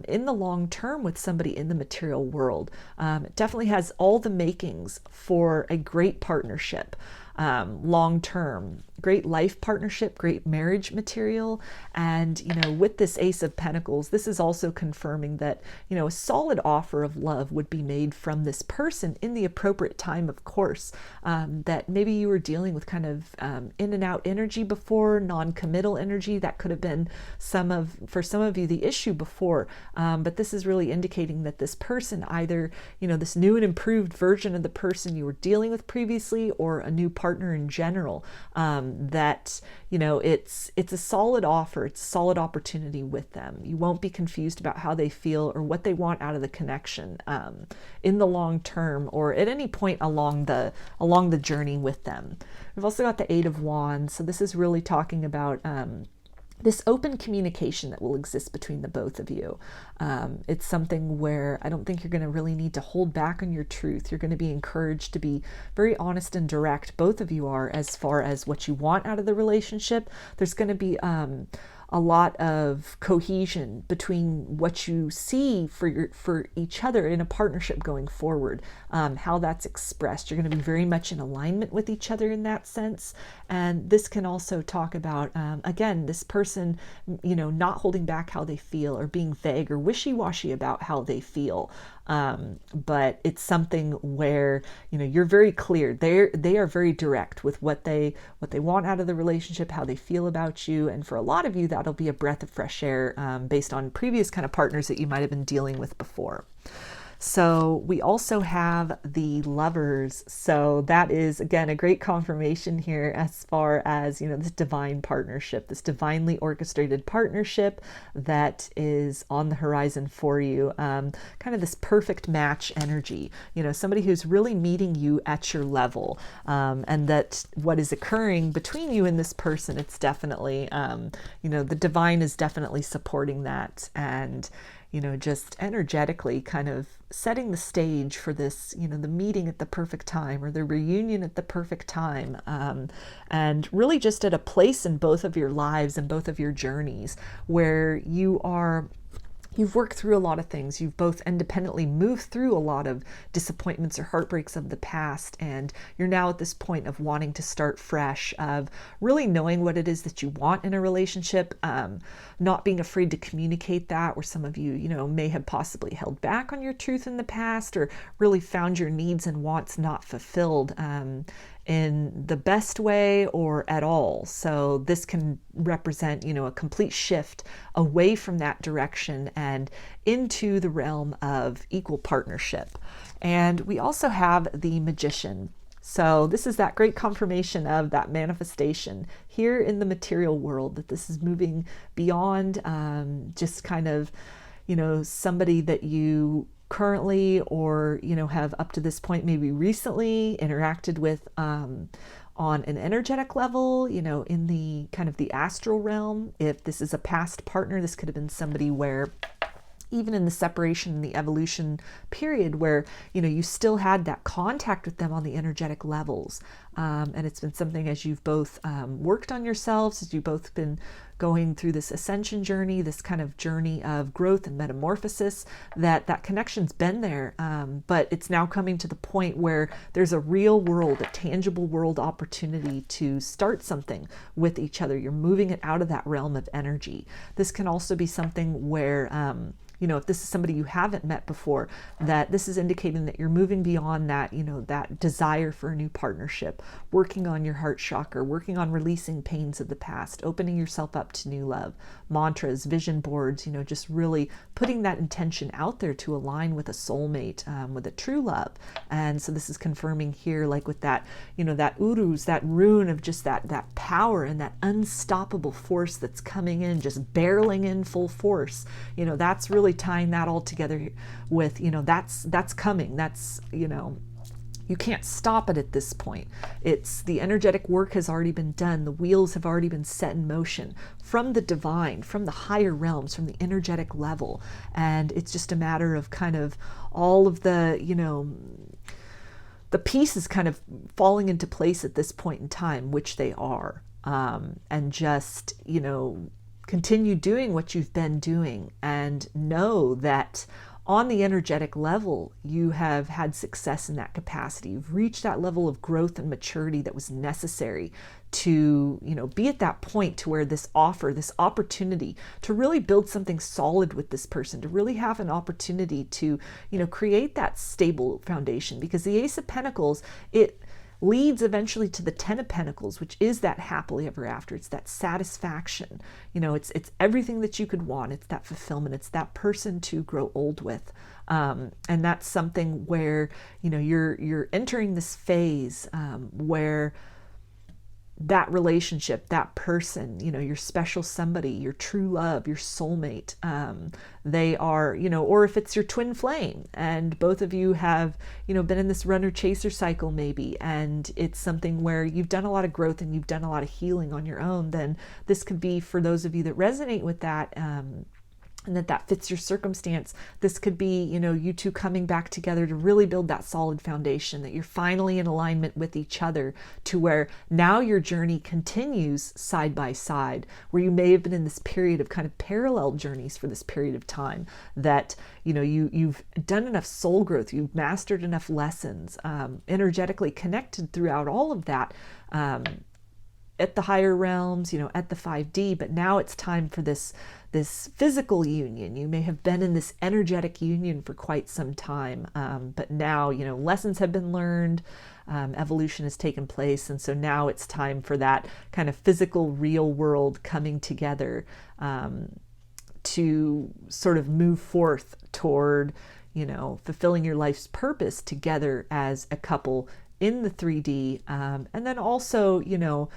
Speaker 1: in the long term with somebody in the material world. It definitely has all the makings for a great partnership. Long term, great life partnership, great marriage material. And, with this Ace of Pentacles, this is also confirming that, a solid offer of love would be made from this person in the appropriate time, of course. That maybe you were dealing with kind of in and out energy before, non-committal energy. That could have been for some of you, the issue before. But this is really indicating that this person, either, this new and improved version of the person you were dealing with previously, or a new partner in general, that it's a solid offer, it's a solid opportunity with them. You won't be confused about how they feel or what they want out of the connection in the long term or at any point along the journey with them. We've also got the Eight of Wands, so this is really talking about this open communication that will exist between the both of you. It's something where I don't think you're going to really need to hold back on your truth. You're going to be encouraged to be very honest and direct. Both of you are, as far as what you want out of the relationship. There's going to be a lot of cohesion between what you see for each other in a partnership going forward, how that's expressed. You're going to be very much in alignment with each other in that sense. And this can also talk about, again, this person, not holding back how they feel or being vague or wishy-washy about how they feel. But it's something where, you're very clear. They are very direct with what they want out of the relationship, how they feel about you. And for a lot of you, that'll be a breath of fresh air based on previous kind of partners that you might have been dealing with before. So we also have the Lovers. So that is, again, a great confirmation here as far as, this divine partnership, this divinely orchestrated partnership that is on the horizon for you. Kind of this perfect match energy, somebody who's really meeting you at your level. And that what is occurring between you and this person, it's definitely, the divine is definitely supporting that. And just energetically kind of setting the stage for this, the meeting at the perfect time or the reunion at the perfect time. And really just at a place in both of your lives and both of your journeys where you've worked through a lot of things. You've both independently moved through a lot of disappointments or heartbreaks of the past. And you're now at this point of wanting to start fresh, of really knowing what it is that you want in a relationship, not being afraid to communicate that, where some of you, may have possibly held back on your truth in the past or really found your needs and wants not fulfilled in the best way or at all. So this can represent, a complete shift away from that direction and into the realm of equal partnership. And we also have the Magician. So this is that great confirmation of that manifestation here in the material world, that this is moving beyond just kind of, somebody that you currently, or, you know, have up to this point maybe recently interacted with on an energetic level, you know, in the kind of the astral realm. If this is a past partner, this could have been somebody where even in the separation, the evolution period, where, you know, you still had that contact with them on the energetic levels. And it's been something, as you've both worked on yourselves, as you've both been going through this ascension journey, this kind of journey of growth and metamorphosis, that connection's been there. But it's now coming to the point where there's a real world, a tangible world opportunity to start something with each other. You're moving it out of that realm of energy. This can also be something where, you know, if this is somebody you haven't met before, that this is indicating that you're moving beyond that, you know, that desire for a new partnership, working on your heart chakra, working on releasing pains of the past, opening yourself up to new love, mantras, vision boards, you know, just really putting that intention out there to align with a soulmate, with a true love. And so this is confirming here, like with that, you know, that Uruz, that rune of just that power and that unstoppable force that's coming in, just barreling in full force. You know, that's really tying that all together with, you know, that's coming. That's, you know, you can't stop it at this point. It's the energetic work has already been done. The wheels have already been set in motion from the divine, from the higher realms, from the energetic level. And it's just a matter of kind of all of the, you know, the pieces kind of falling into place at this point in time, which they are. And just, you know, continue doing what you've been doing, and know that on the energetic level, you have had success in that capacity. You've reached that level of growth and maturity that was necessary to, you know, be at that point to where this offer, this opportunity to really build something solid with this person, to really have an opportunity to, you know, create that stable foundation. Because the Ace of Pentacles, it leads eventually to the Ten of Pentacles, which is that happily ever after. It's that satisfaction. You know, it's everything that you could want. It's that fulfillment. It's that person to grow old with. And that's something where, you know, you're entering this phase where that relationship, that person, you know, your special somebody, your true love, your soulmate, they are, you know, or if it's your twin flame and both of you have, you know, been in this runner chaser cycle maybe, and it's something where you've done a lot of growth and you've done a lot of healing on your own, then this could be, for those of you that resonate with that, and that fits your circumstance, this could be, you know, you two coming back together to really build that solid foundation, that you're finally in alignment with each other, to where now your journey continues side by side, where you may have been in this period of kind of parallel journeys for this period of time, that, you know, you've done enough soul growth, you've mastered enough lessons, energetically connected throughout all of that, at the higher realms, you know, at the 5D, but now it's time for this physical union. You may have been in this energetic union for quite some time, but now, you know, lessons have been learned, evolution has taken place, and so now it's time for that kind of physical, real world coming together to sort of move forth toward, you know, fulfilling your life's purpose together as a couple in the 3D, and then also, you know,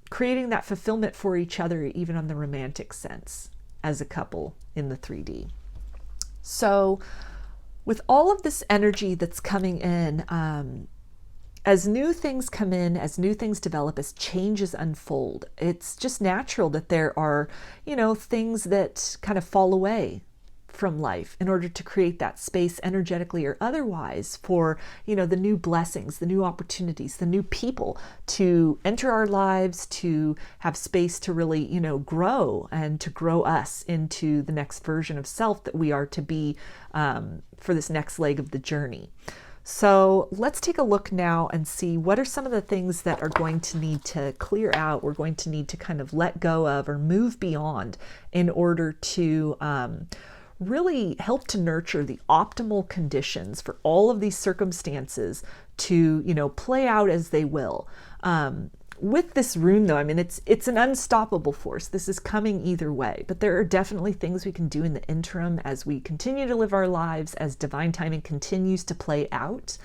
Speaker 1: creating that fulfillment for each other, even on the romantic sense, as a couple in the 3D. So with all of this energy that's coming in, as new things come in, as new things develop, as changes unfold, it's just natural that there are, you know, things that kind of fall away from life in order to create that space, energetically or otherwise, for, you know, the new blessings, the new opportunities, the new people to enter our lives, to have space to really, you know, grow, and to grow us into the next version of self that we are to be, for this next leg of the journey. So let's take a look now and see what are some of the things that are going to need to clear out, we're going to need to kind of let go of or move beyond in order to really help to nurture the optimal conditions for all of these circumstances to, you know, play out as they will. with this rune though, I mean, it's an unstoppable force. This is coming either way, but there are definitely things we can do in the interim as we continue to live our lives, as divine timing continues to play out,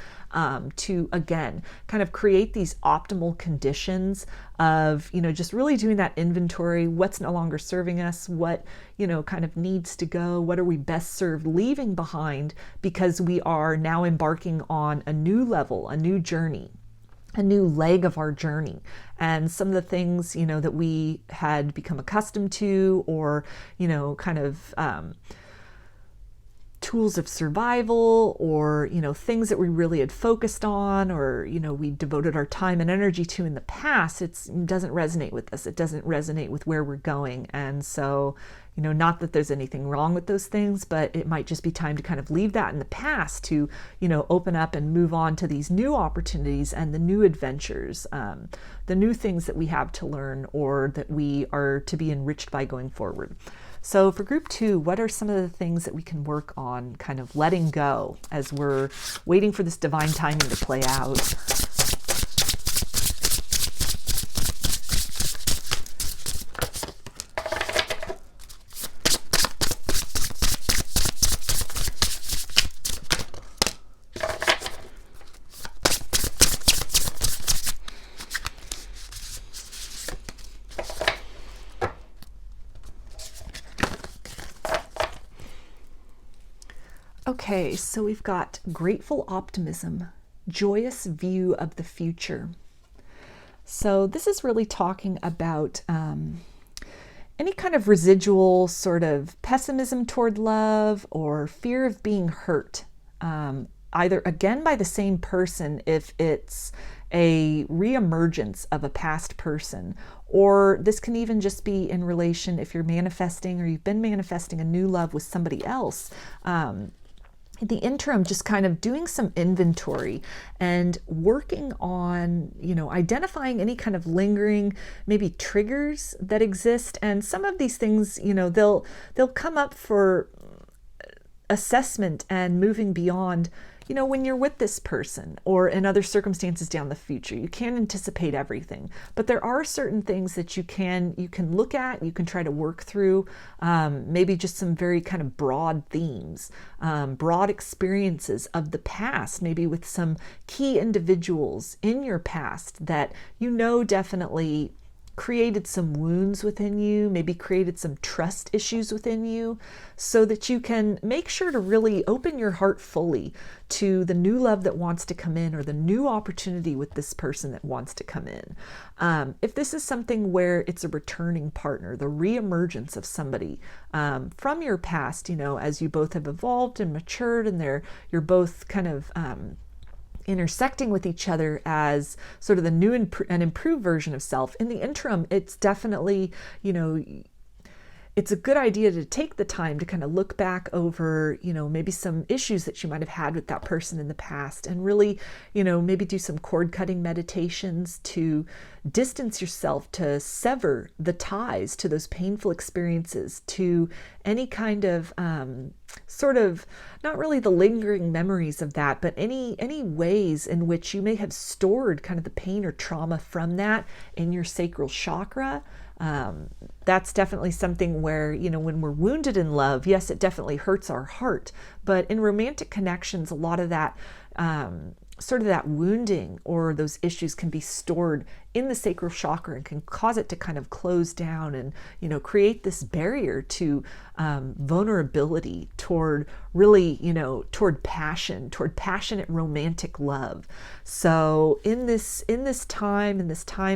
Speaker 1: to again kind of create these optimal conditions of, you know, just really doing that inventory. What's no longer serving us? What, you know, kind of needs to go? What are we best served leaving behind, because we are now embarking on a new level, a new journey, a new leg of our journey. And some of the things, you know, that we had become accustomed to, or, you know, kind of tools of survival, or, you know, things that we really had focused on, or, you know, we devoted our time and energy to in the past, it doesn't resonate with us. It doesn't resonate with where we're going. And so, you know, not that there's anything wrong with those things, but it might just be time to kind of leave that in the past to, you know, open up and move on to these new opportunities and the new adventures, the new things that we have to learn, or that we are to be enriched by going forward. So for group 2, what are some of the things that we can work on kind of letting go as we're waiting for this divine timing to play out? Okay, so we've got grateful optimism, joyous view of the future. So this is really talking about any kind of residual sort of pessimism toward love, or fear of being hurt, either again by the same person if it's a reemergence of a past person, or this can even just be in relation if you're manifesting, or you've been manifesting a new love with somebody else. In the interim, just kind of doing some inventory and working on, you know, identifying any kind of lingering, maybe triggers that exist. And some of these things, you know, they'll come up for assessment and moving beyond, you know, when you're with this person or in other circumstances down the future. You can't anticipate everything, but there are certain things that you can look at, you can try to work through, maybe just some very kind of broad themes, broad experiences of the past, maybe with some key individuals in your past that, you know, definitely created some wounds within you, maybe created some trust issues within you, so that you can make sure to really open your heart fully to the new love that wants to come in, or the new opportunity with this person that wants to come in. If this is something where it's a returning partner, the reemergence of somebody from your past, you know, as you both have evolved and matured, and you're both kind of intersecting with each other as sort of the new and improved version of self. In the interim, it's definitely, you know, it's a good idea to take the time to kind of look back over, you know, maybe some issues that you might have had with that person in the past, and really, you know, maybe do some cord cutting meditations to distance yourself, to sever the ties to those painful experiences, to any kind of sort of, not really the lingering memories of that, but any ways in which you may have stored kind of the pain or trauma from that in your sacral chakra. That's definitely something where, you know, when we're wounded in love, yes, it definitely hurts our heart, but in romantic connections, a lot of that sort of that wounding or those issues can be stored in the sacral chakra and can cause it to kind of close down and, you know, create this barrier to vulnerability toward really, you know, toward passionate romantic love. So in this time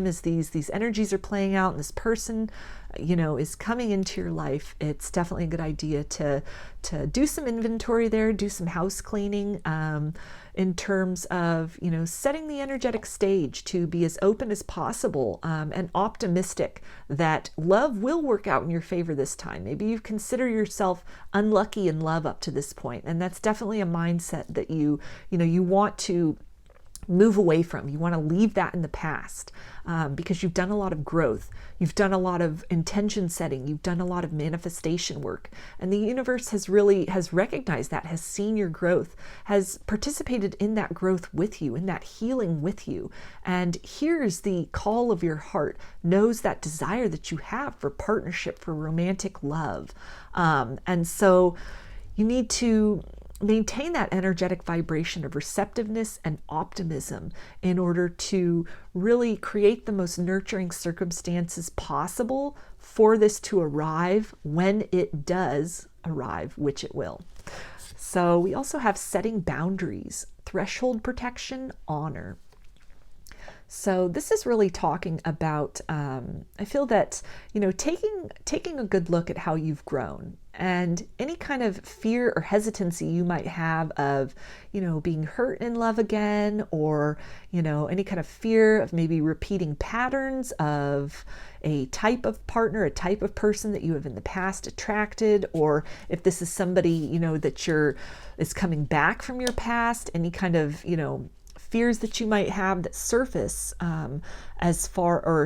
Speaker 1: as these energies are playing out and this person, you know, is coming into your life, it's definitely a good idea to do some inventory there, do some house cleaning, in terms of, you know, setting the energetic stage to be as open as possible, and optimistic that love will work out in your favor this time. Maybe you consider yourself unlucky in love up to this point, and that's definitely a mindset that you want to move away from. You want to leave that in the past, because you've done a lot of growth. You've done a lot of intention setting. You've done a lot of manifestation work. And the universe has recognized that, has seen your growth, has participated in that growth with you, in that healing with you, and hears the call of your heart, knows that desire that you have for partnership, for romantic love. And so you need to maintain that energetic vibration of receptiveness and optimism in order to really create the most nurturing circumstances possible for this to arrive when it does arrive, which it will. So we also have setting boundaries, threshold protection, honor. So this is really talking about, I feel that, taking a good look at how you've grown and any kind of fear or hesitancy you might have of, being hurt in love again, or, any kind of fear of maybe repeating patterns of a type of partner, a type of person that you have in the past attracted, or if this is somebody, that is coming back from your past, any kind of, fears that you might have that surface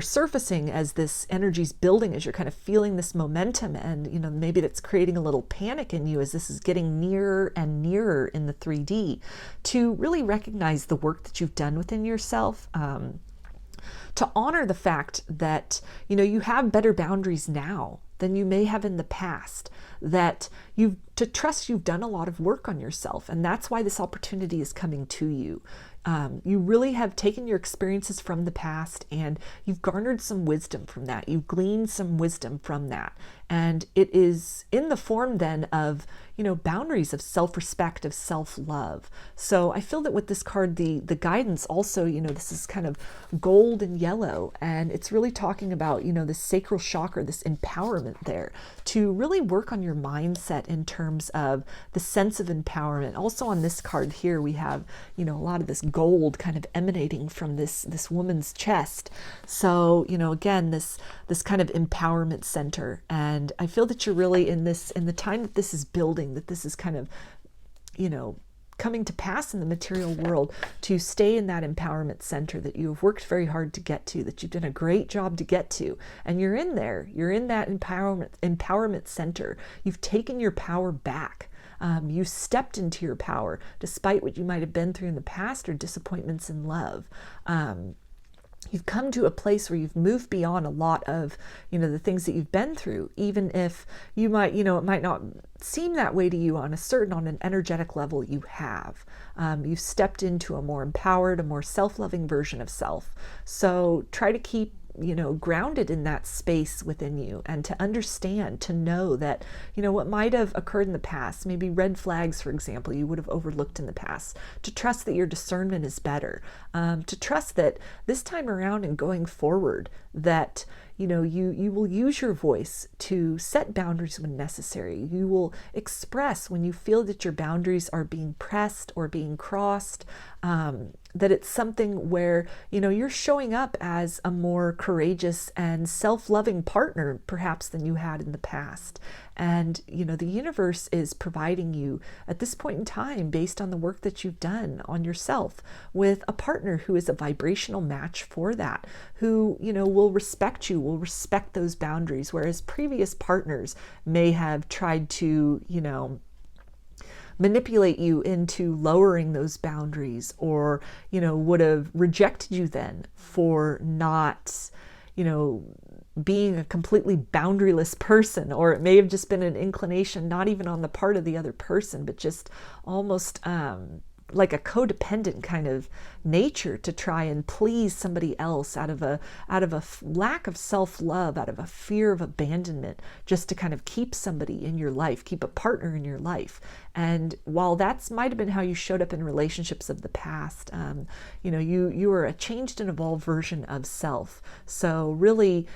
Speaker 1: surfacing as this energy's building, as you're kind of feeling this momentum, and maybe that's creating a little panic in you as this is getting nearer and nearer in the 3D, to really recognize the work that you've done within yourself, to honor the fact that you have better boundaries now than you may have in the past, that to trust you've done a lot of work on yourself, and that's why this opportunity is coming to you. You really have taken your experiences from the past and you've garnered some wisdom from that. You've gleaned some wisdom from that. And it is in the form then of, boundaries of self-respect, of self-love. So I feel that with this card, the guidance also, this is kind of gold and yellow, and it's really talking about, this sacral chakra, this empowerment there, to really work on your mindset in terms of the sense of empowerment. Also on this card here, we have, a lot of this gold kind of emanating from this woman's chest. So, again, this kind of empowerment center. And I feel that you're really in the time that this is building, that this is kind of, coming to pass in the material world, to stay in that empowerment center that you have worked very hard to get to, that you've done a great job to get to. And you're in there, you're in that empowerment center. You've taken your power back. You stepped into your power despite what you might have been through in the past or disappointments in love. You've come to a place where you've moved beyond a lot of, the things that you've been through, even if you might, it might not seem that way to you on an energetic level you have. You've stepped into a more empowered, a more self-loving version of self. So try to keep grounded in that space within you, and to understand, to know that, what might have occurred in the past, maybe red flags, for example, you would have overlooked in the past, to trust that your discernment is better, to trust that this time around and going forward, that you will use your voice to set boundaries when necessary. You will express when you feel that your boundaries are being pressed or being crossed, that it's something where, you're showing up as a more courageous and self-loving partner, perhaps, than you had in the past. And, the universe is providing you at this point in time, based on the work that you've done on yourself, with a partner who is a vibrational match for that, who, will respect you, will respect those boundaries, whereas previous partners may have tried to, manipulate you into lowering those boundaries, or, would have rejected you then for not, being a completely boundaryless person. Or it may have just been an inclination, not even on the part of the other person, but just almost like a codependent kind of nature, to try and please somebody else out of a lack of self-love, out of a fear of abandonment, just to kind of keep somebody in your life, keep a partner in your life. And while that's might have been how you showed up in relationships of the past, you are a changed and evolved version of self. So really,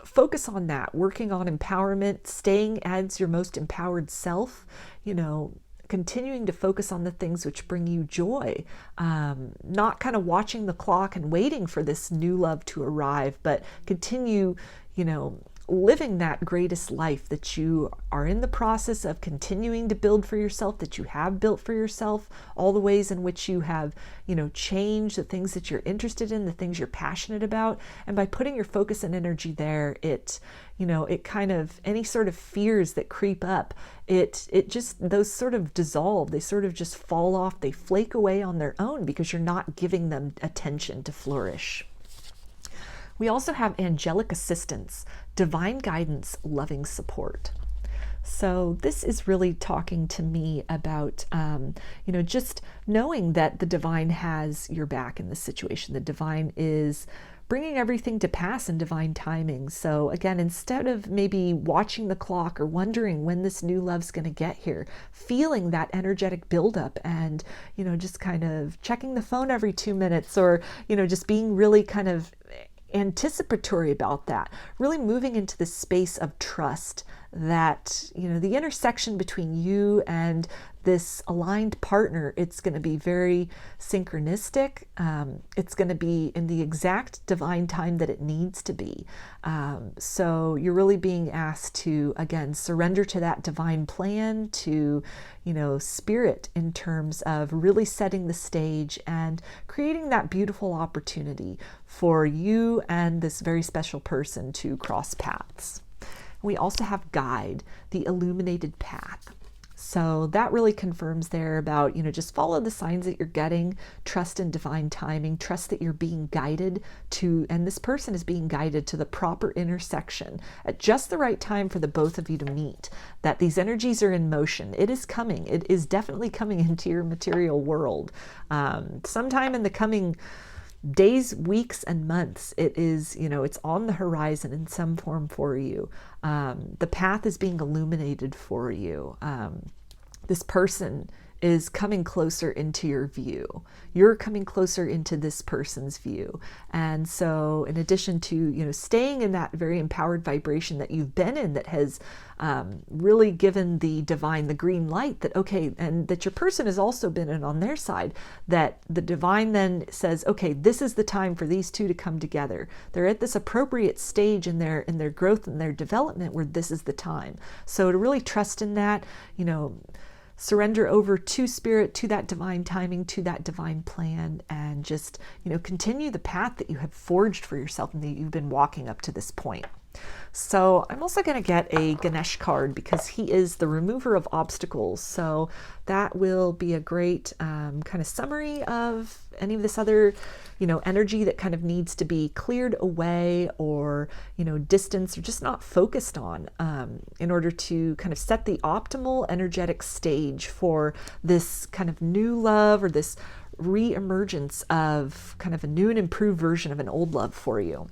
Speaker 1: focus on that, working on empowerment, staying as your most empowered self, continuing to focus on the things which bring you joy, not kind of watching the clock and waiting for this new love to arrive, but continue, living that greatest life that you are in the process of continuing to build for yourself, that you have built for yourself, all the ways in which you have, changed the things that you're interested in, the things you're passionate about. And by putting your focus and energy there, it kind of, any sort of fears that creep up, it just, those sort of dissolve, they sort of just fall off, they flake away on their own because you're not giving them attention to flourish. We also have angelic assistance, divine guidance, loving support. So this is really talking to me about, just knowing that the divine has your back in this situation. The divine is bringing everything to pass in divine timing. So again, instead of maybe watching the clock or wondering when this new love's going to get here, feeling that energetic buildup and, just kind of checking the phone every 2 minutes, or, just being really kind of anticipatory about that, really moving into this space of trust that, the intersection between you and this aligned partner, it's going to be very synchronistic. It's going to be in the exact divine time that it needs to be. So you're really being asked to, again, surrender to that divine plan, to, spirit, in terms of really setting the stage and creating that beautiful opportunity for you and this very special person to cross paths. We also have guide, the illuminated path. So that really confirms there about, just follow the signs that you're getting, trust in divine timing, trust that you're being guided to, and this person is being guided to the proper intersection at just the right time for the both of you to meet, that these energies are in motion. It is coming. It is definitely coming into your material world. Sometime in the coming days, weeks, and months, it is, it's on the horizon in some form for you. The path is being illuminated for you. This person is coming closer into your view. You're coming closer into this person's view. And so in addition to, staying in that very empowered vibration that you've been in, that has really given the divine the green light that, okay, and that your person has also been in on their side, that the divine then says, okay, this is the time for these two to come together. They're at this appropriate stage in their growth and their development where this is the time. So to really trust in that, surrender over to spirit, to that divine timing, to that divine plan, and just, continue the path that you have forged for yourself and that you've been walking up to this point. So I'm also going to get a Ganesha card because he is the remover of obstacles. So that will be a great kind of summary of any of this other, energy that kind of needs to be cleared away or, distance or just not focused on in order to kind of set the optimal energetic stage for this kind of new love or this re-emergence of kind of a new and improved version of an old love for you.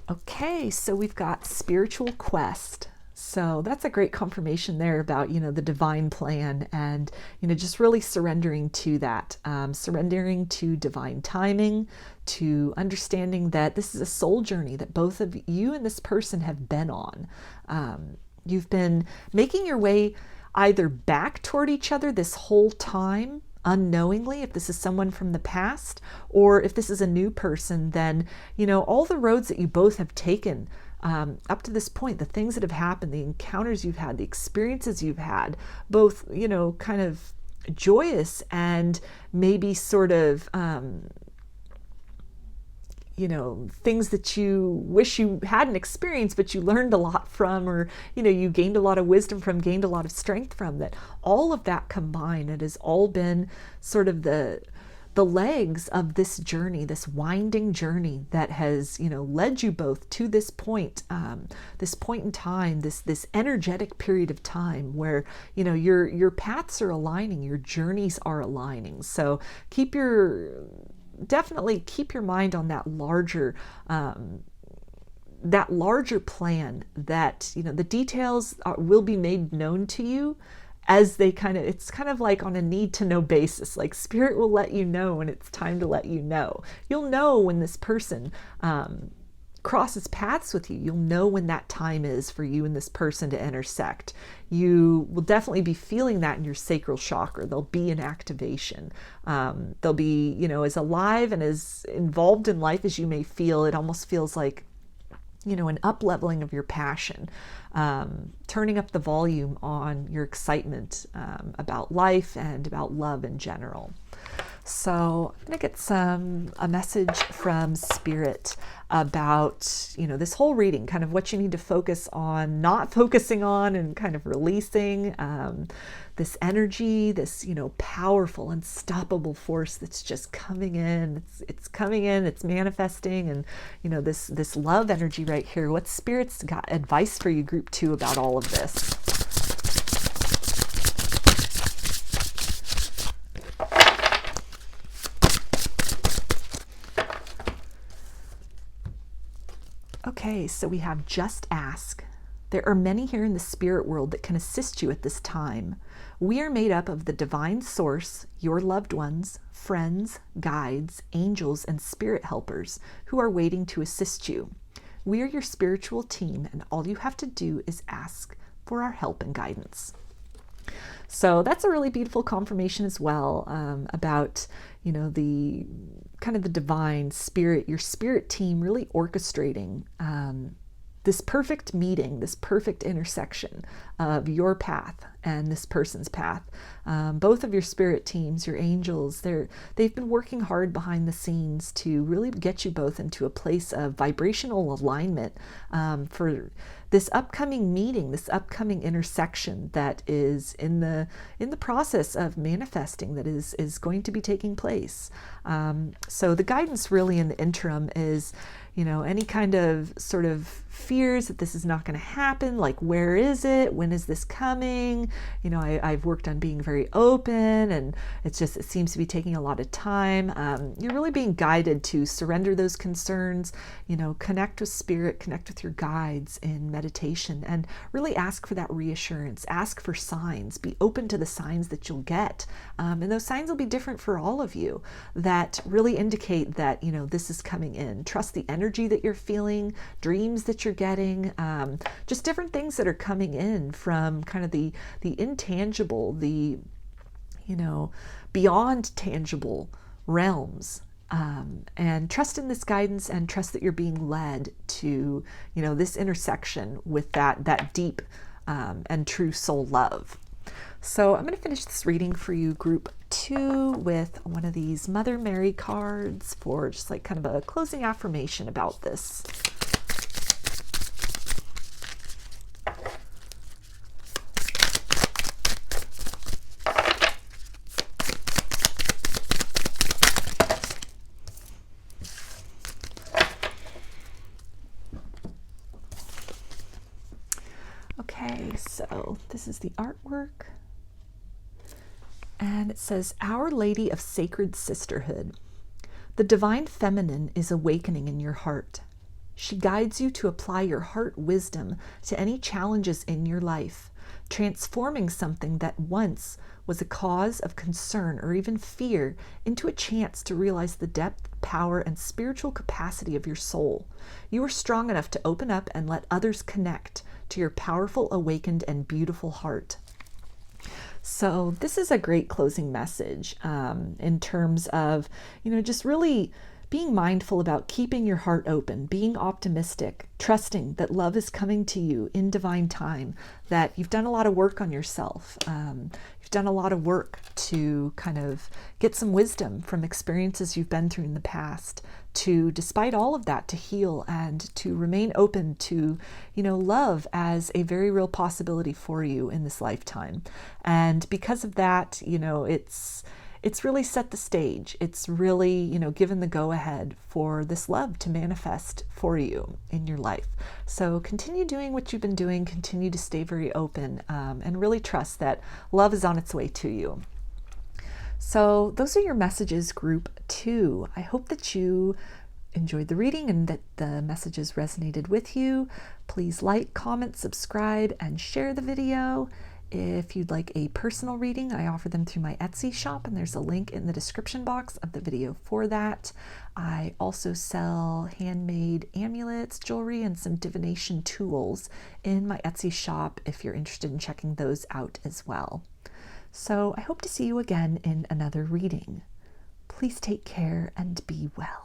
Speaker 1: Okay, so we've got spiritual quest. So that's a great confirmation there about, the divine plan and, just really surrendering to that, surrendering to divine timing, to understanding that this is a soul journey that both of you and this person have been on. You've been making your way either back toward each other this whole time, unknowingly, if this is someone from the past, or if this is a new person, then, all the roads that you both have taken up to this point, the things that have happened, the encounters you've had, the experiences you've had, both, kind of joyous and maybe sort of, things that you wish you hadn't experienced, but you learned a lot from, or, you gained a lot of wisdom from, gained a lot of strength from, that all of that combined, it has all been sort of the legs of this journey, this winding journey that has, led you both to this point in time, this energetic period of time where, your paths are aligning, your journeys are aligning. So definitely keep your mind on that larger plan, that, the details will be made known to you as they it's kind of like on a need to know basis. Like spirit will let you know when it's time to let you know. You'll know when this person crosses paths with you, you'll know when that time is for you and this person to intersect. You will definitely be feeling that in your sacral chakra. There'll be an activation. They'll be, you know, as alive and as involved in life as you may feel. It almost feels like, you know, an up-leveling of your passion, turning up the volume on your excitement about life and about love in general. So I'm going to get a message from Spirit about, you know, this whole reading, kind of what you need to focus on, not focusing on, and kind of releasing this energy, this, you know, powerful, unstoppable force that's just coming in. It's coming in, it's manifesting, and, you know, this love energy right here. What Spirit's got advice for you, group 2, about all of this? Okay, so we have just ask. There are many here in the spirit world that can assist you at this time. We are made up of the divine source, your loved ones, friends, guides, angels, and spirit helpers who are waiting to assist you. We are your spiritual team, and all you have to do is ask for our help and guidance. So that's a really beautiful confirmation as well, about, you know, the kind of the divine spirit, your spirit team really orchestrating this perfect meeting, this perfect intersection of your path and this person's path. Both of your spirit teams, your angels, they've been working hard behind the scenes to really get you both into a place of vibrational alignment for this upcoming meeting, this upcoming intersection that is in the process of manifesting, that is going to be taking place. So the guidance really in the interim is, you know, any kind of sort of fears that this is not going to happen, like where is it? When is this coming? You know, I've worked on being very open, and it seems to be taking a lot of time. You're really being guided to surrender those concerns, you know, connect with Spirit, connect with your guides in meditation, and really ask for that reassurance, ask for signs, be open to the signs that you'll get. And those signs will be different for all of you that really indicate that, you know, this is coming in. Trust the energy that you're feeling, dreams that you're getting, just different things that are coming in from kind of the intangible, the, you know, beyond tangible realms. And trust in this guidance, and trust that you're being led to, you know, this intersection with that deep and true soul love. So I'm going to finish this reading for you, group 2, with one of these Mother Mary cards for just like kind of a closing affirmation about this. Okay, so this is the artwork. And it says, Our Lady of Sacred Sisterhood. The divine feminine is awakening in your heart. She guides you to apply your heart wisdom to any challenges in your life, transforming something that once was a cause of concern or even fear into a chance to realize the depth, power, and spiritual capacity of your soul. You are strong enough to open up and let others connect to your powerful, awakened, and beautiful heart. So this is a great closing message in terms of, you know, just really being mindful about keeping your heart open, being optimistic, trusting that love is coming to you in divine time, that you've done a lot of work on yourself. You've done a lot of work to kind of get some wisdom from experiences you've been through in the past, to, despite all of that, to heal and to remain open to, you know, love as a very real possibility for you in this lifetime. And because of that, you know, it's really set the stage. It's really, you know, given the go-ahead for this love to manifest for you in your life. So continue doing what you've been doing, continue to stay very open, and really trust that love is on its way to you. So those are your messages, group 2. I hope that you enjoyed the reading and that the messages resonated with you. Please like, comment, subscribe, and share the video. If you'd like a personal reading, I offer them through my Etsy shop, and there's a link in the description box of the video for that. I also sell handmade amulets, jewelry, and some divination tools in my Etsy shop if you're interested in checking those out as well. So I hope to see you again in another reading. Please take care and be well.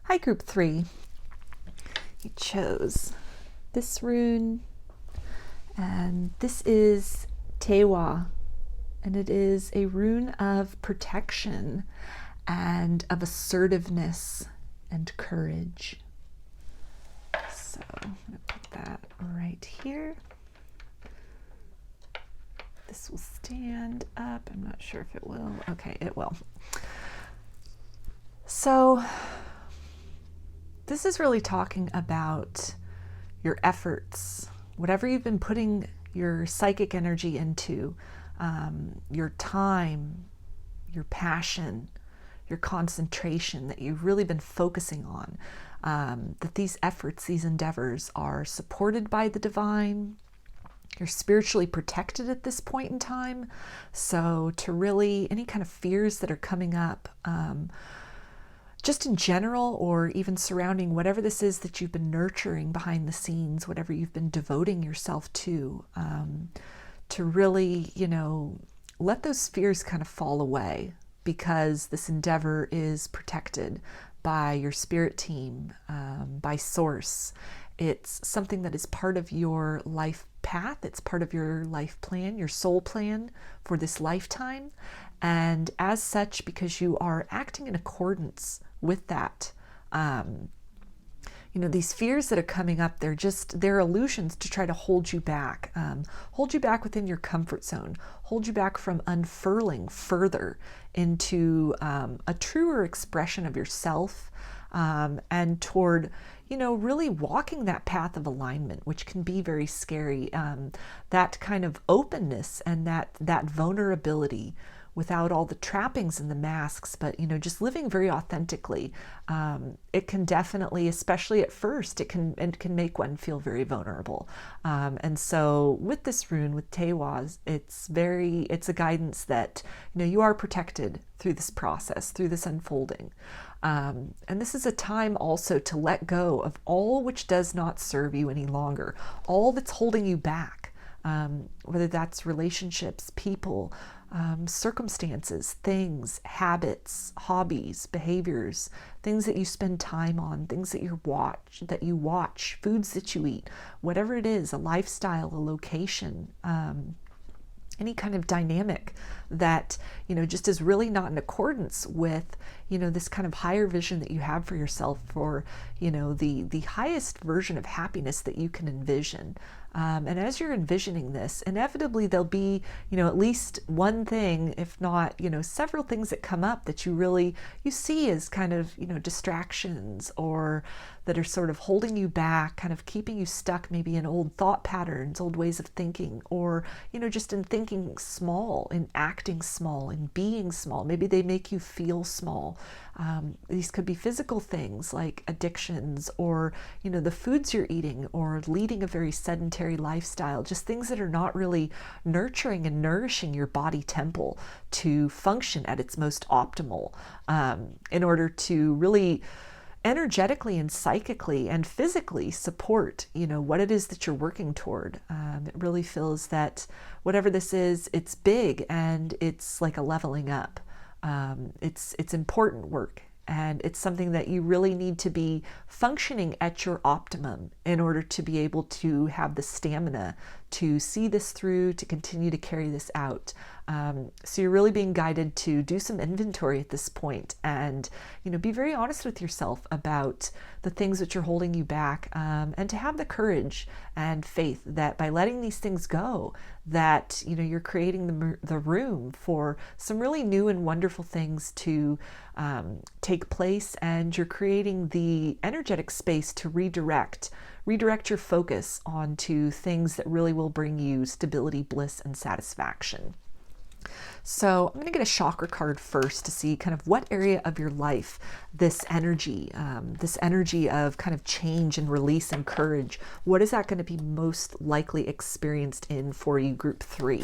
Speaker 1: Hi, group 3. You chose this rune, and this is Tiwaz, and it is a rune of protection and of assertiveness and courage. So I'm going to put that right here. This will stand up. I'm not sure if it will. Okay, it will. So this is really talking about your efforts, whatever you've been putting your psychic energy into, your time, your passion, your concentration that you've really been focusing on. that these efforts, these endeavors are supported by the divine. You're spiritually protected at this point in time. So to really, any kind of fears that are coming up, just in general, or even surrounding whatever this is that you've been nurturing behind the scenes, whatever you've been devoting yourself to really, let those fears kind of fall away, because this endeavor is protected by your spirit team, by source. It's something that is part of your life path. It's part of your life plan, your soul plan for this lifetime. And as such, because you are acting in accordance with that, these fears that are coming up, they're illusions to try to hold you back within your comfort zone, hold you back from unfurling further into a truer expression of yourself, and toward, really walking that path of alignment, which can be very scary. That kind of openness and that vulnerability, without all the trappings and the masks, but just living very authentically. It can definitely, especially at first, it can make one feel very vulnerable. And so with this rune, with Tiwaz, it's a guidance that you are protected through this process, through this unfolding. And this is a time also to let go of all which does not serve you any longer, all that's holding you back, whether that's relationships, people, circumstances, things, habits, hobbies, behaviors, things that you spend time on, things that you watch, foods that you eat, whatever it is, a lifestyle, a location, any kind of dynamic that just is really not in accordance with this kind of higher vision that you have for yourself, for the highest version of happiness that you can envision. And as you're envisioning this, inevitably there'll be at least one thing, if not several things that come up that you see as kind of distractions, or that are sort of holding you back, kind of keeping you stuck maybe in old thought patterns, old ways of thinking, or just in thinking small, in acting small, in being small. Maybe they make you feel small. These could be physical things like addictions, or the foods you're eating, or leading a very sedentary lifestyle, just things that are not really nurturing and nourishing your body temple to function at its most optimal, in order to really energetically and psychically and physically support what it is that you're working toward. It really feels that whatever this is, it's big, and it's like a leveling up. It's important work, and it's something that you really need to be functioning at your optimum in order to be able to have the stamina to see this through, to continue to carry this out. So you're really being guided to do some inventory at this point, and be very honest with yourself about the things that are holding you back, and to have the courage and faith that by letting these things go, that you're creating the room for some really new and wonderful things to take place, and you're creating the energetic space to redirect your focus onto things that really will bring you stability, bliss, and satisfaction. So I'm going to get a chakra card first to see kind of what area of your life this energy of kind of change and release and courage, what is that going to be most likely experienced in for you, group 3?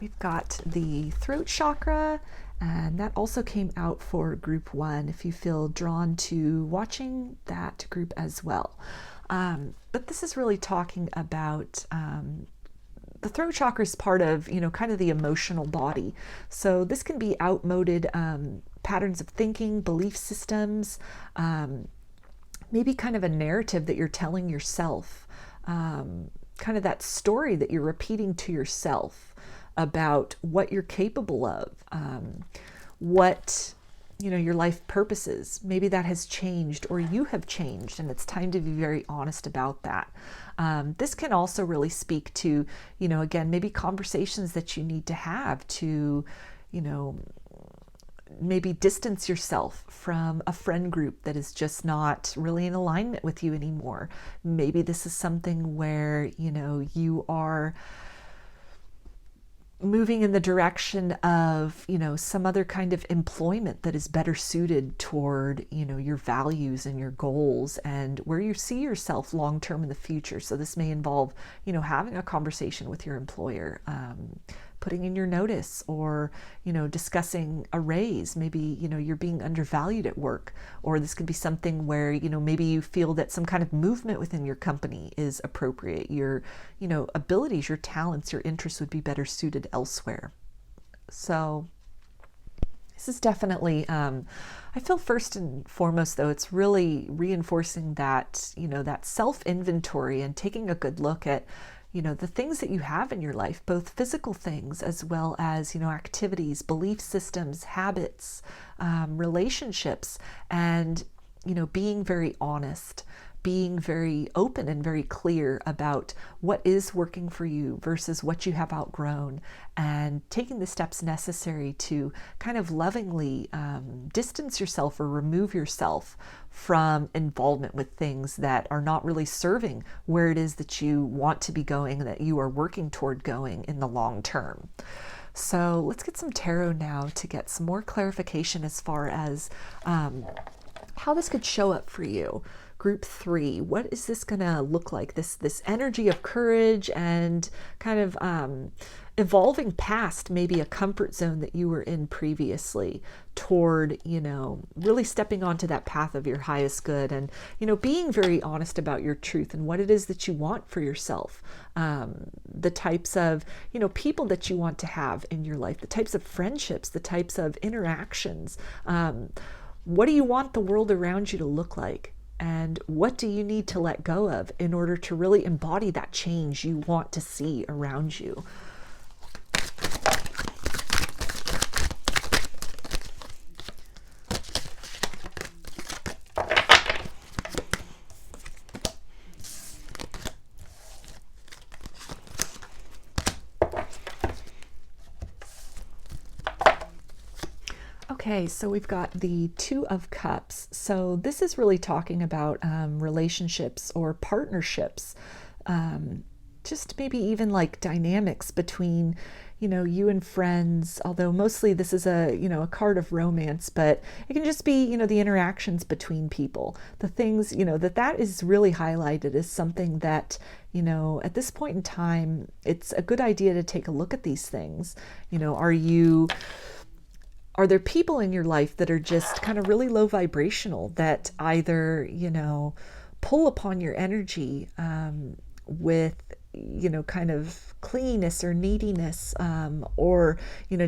Speaker 1: We've got the throat chakra, and that also came out for group 1, if you feel drawn to watching that group as well. But this is really talking about the throat chakra is part of, kind of the emotional body. So this can be outmoded patterns of thinking, belief systems, maybe kind of a narrative that you're telling yourself, kind of that story that you're repeating to yourself about what you're capable of, what your life purpose is. Maybe that has changed, or you have changed, and it's time to be very honest about that. This can also really speak to, again, maybe conversations that you need to have to, maybe distance yourself from a friend group that is just not really in alignment with you anymore. Maybe this is something where, you are moving in the direction of, some other kind of employment that is better suited toward, your values and your goals and where you see yourself long term in the future. So this may involve, having a conversation with your employer, putting in your notice, or, discussing a raise. Maybe, you're being undervalued at work, or this could be something where, maybe you feel that some kind of movement within your company is appropriate. Your, abilities, your talents, your interests would be better suited elsewhere. So this is definitely, I feel first and foremost, though, it's really reinforcing that, that self-inventory and taking a good look at, the things that you have in your life, both physical things as well as, activities, belief systems, habits, relationships, and, being very honest, being very open and very clear about what is working for you versus what you have outgrown, and taking the steps necessary to kind of lovingly distance yourself or remove yourself from involvement with things that are not really serving where it is that you want to be going, that you are working toward going in the long term. So let's get some tarot now to get some more clarification as far as how this could show up for you. Group 3, what is this going to look like? This energy of courage and kind of evolving past maybe a comfort zone that you were in previously toward, really stepping onto that path of your highest good, and, being very honest about your truth and what it is that you want for yourself. The types of, people that you want to have in your life, the types of friendships, the types of interactions. What do you want the world around you to look like? And what do you need to let go of in order to really embody that change you want to see around you? Okay, so we've got the Two of Cups. So this is really talking about relationships or partnerships, just maybe even like dynamics between, you and friends, although mostly this is a card of romance, but it can just be, the interactions between people, the things, that is really highlighted as something that, at this point in time, it's a good idea to take a look at these things. Are there people in your life that are just kind of really low vibrational, that either, pull upon your energy with, kind of clinginess or neediness, or,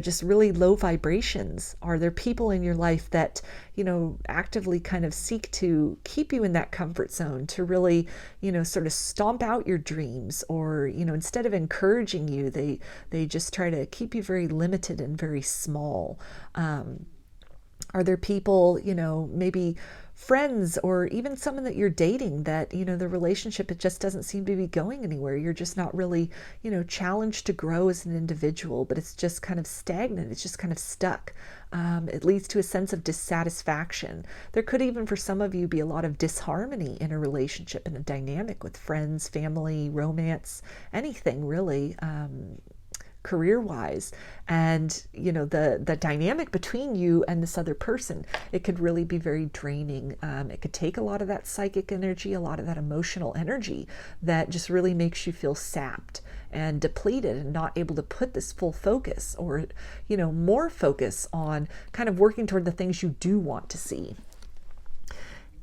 Speaker 1: just really low vibrations? Are there people in your life that, actively kind of seek to keep you in that comfort zone, to really, sort of stomp out your dreams, or, instead of encouraging you, they just try to keep you very limited and very small? Are there people, maybe friends or even someone that you're dating that, the relationship, it just doesn't seem to be going anywhere. You're just not really, challenged to grow as an individual, but it's just kind of stagnant. It's just kind of stuck. It leads to a sense of dissatisfaction. There could even, for some of you, be a lot of disharmony in a relationship, in a dynamic with friends, family, romance, anything really. Career-wise, and the dynamic between you and this other person, it could really be very draining. It could take a lot of that psychic energy, a lot of that emotional energy that just really makes you feel sapped and depleted and not able to put this full focus, or more focus on kind of working toward the things you do want to see.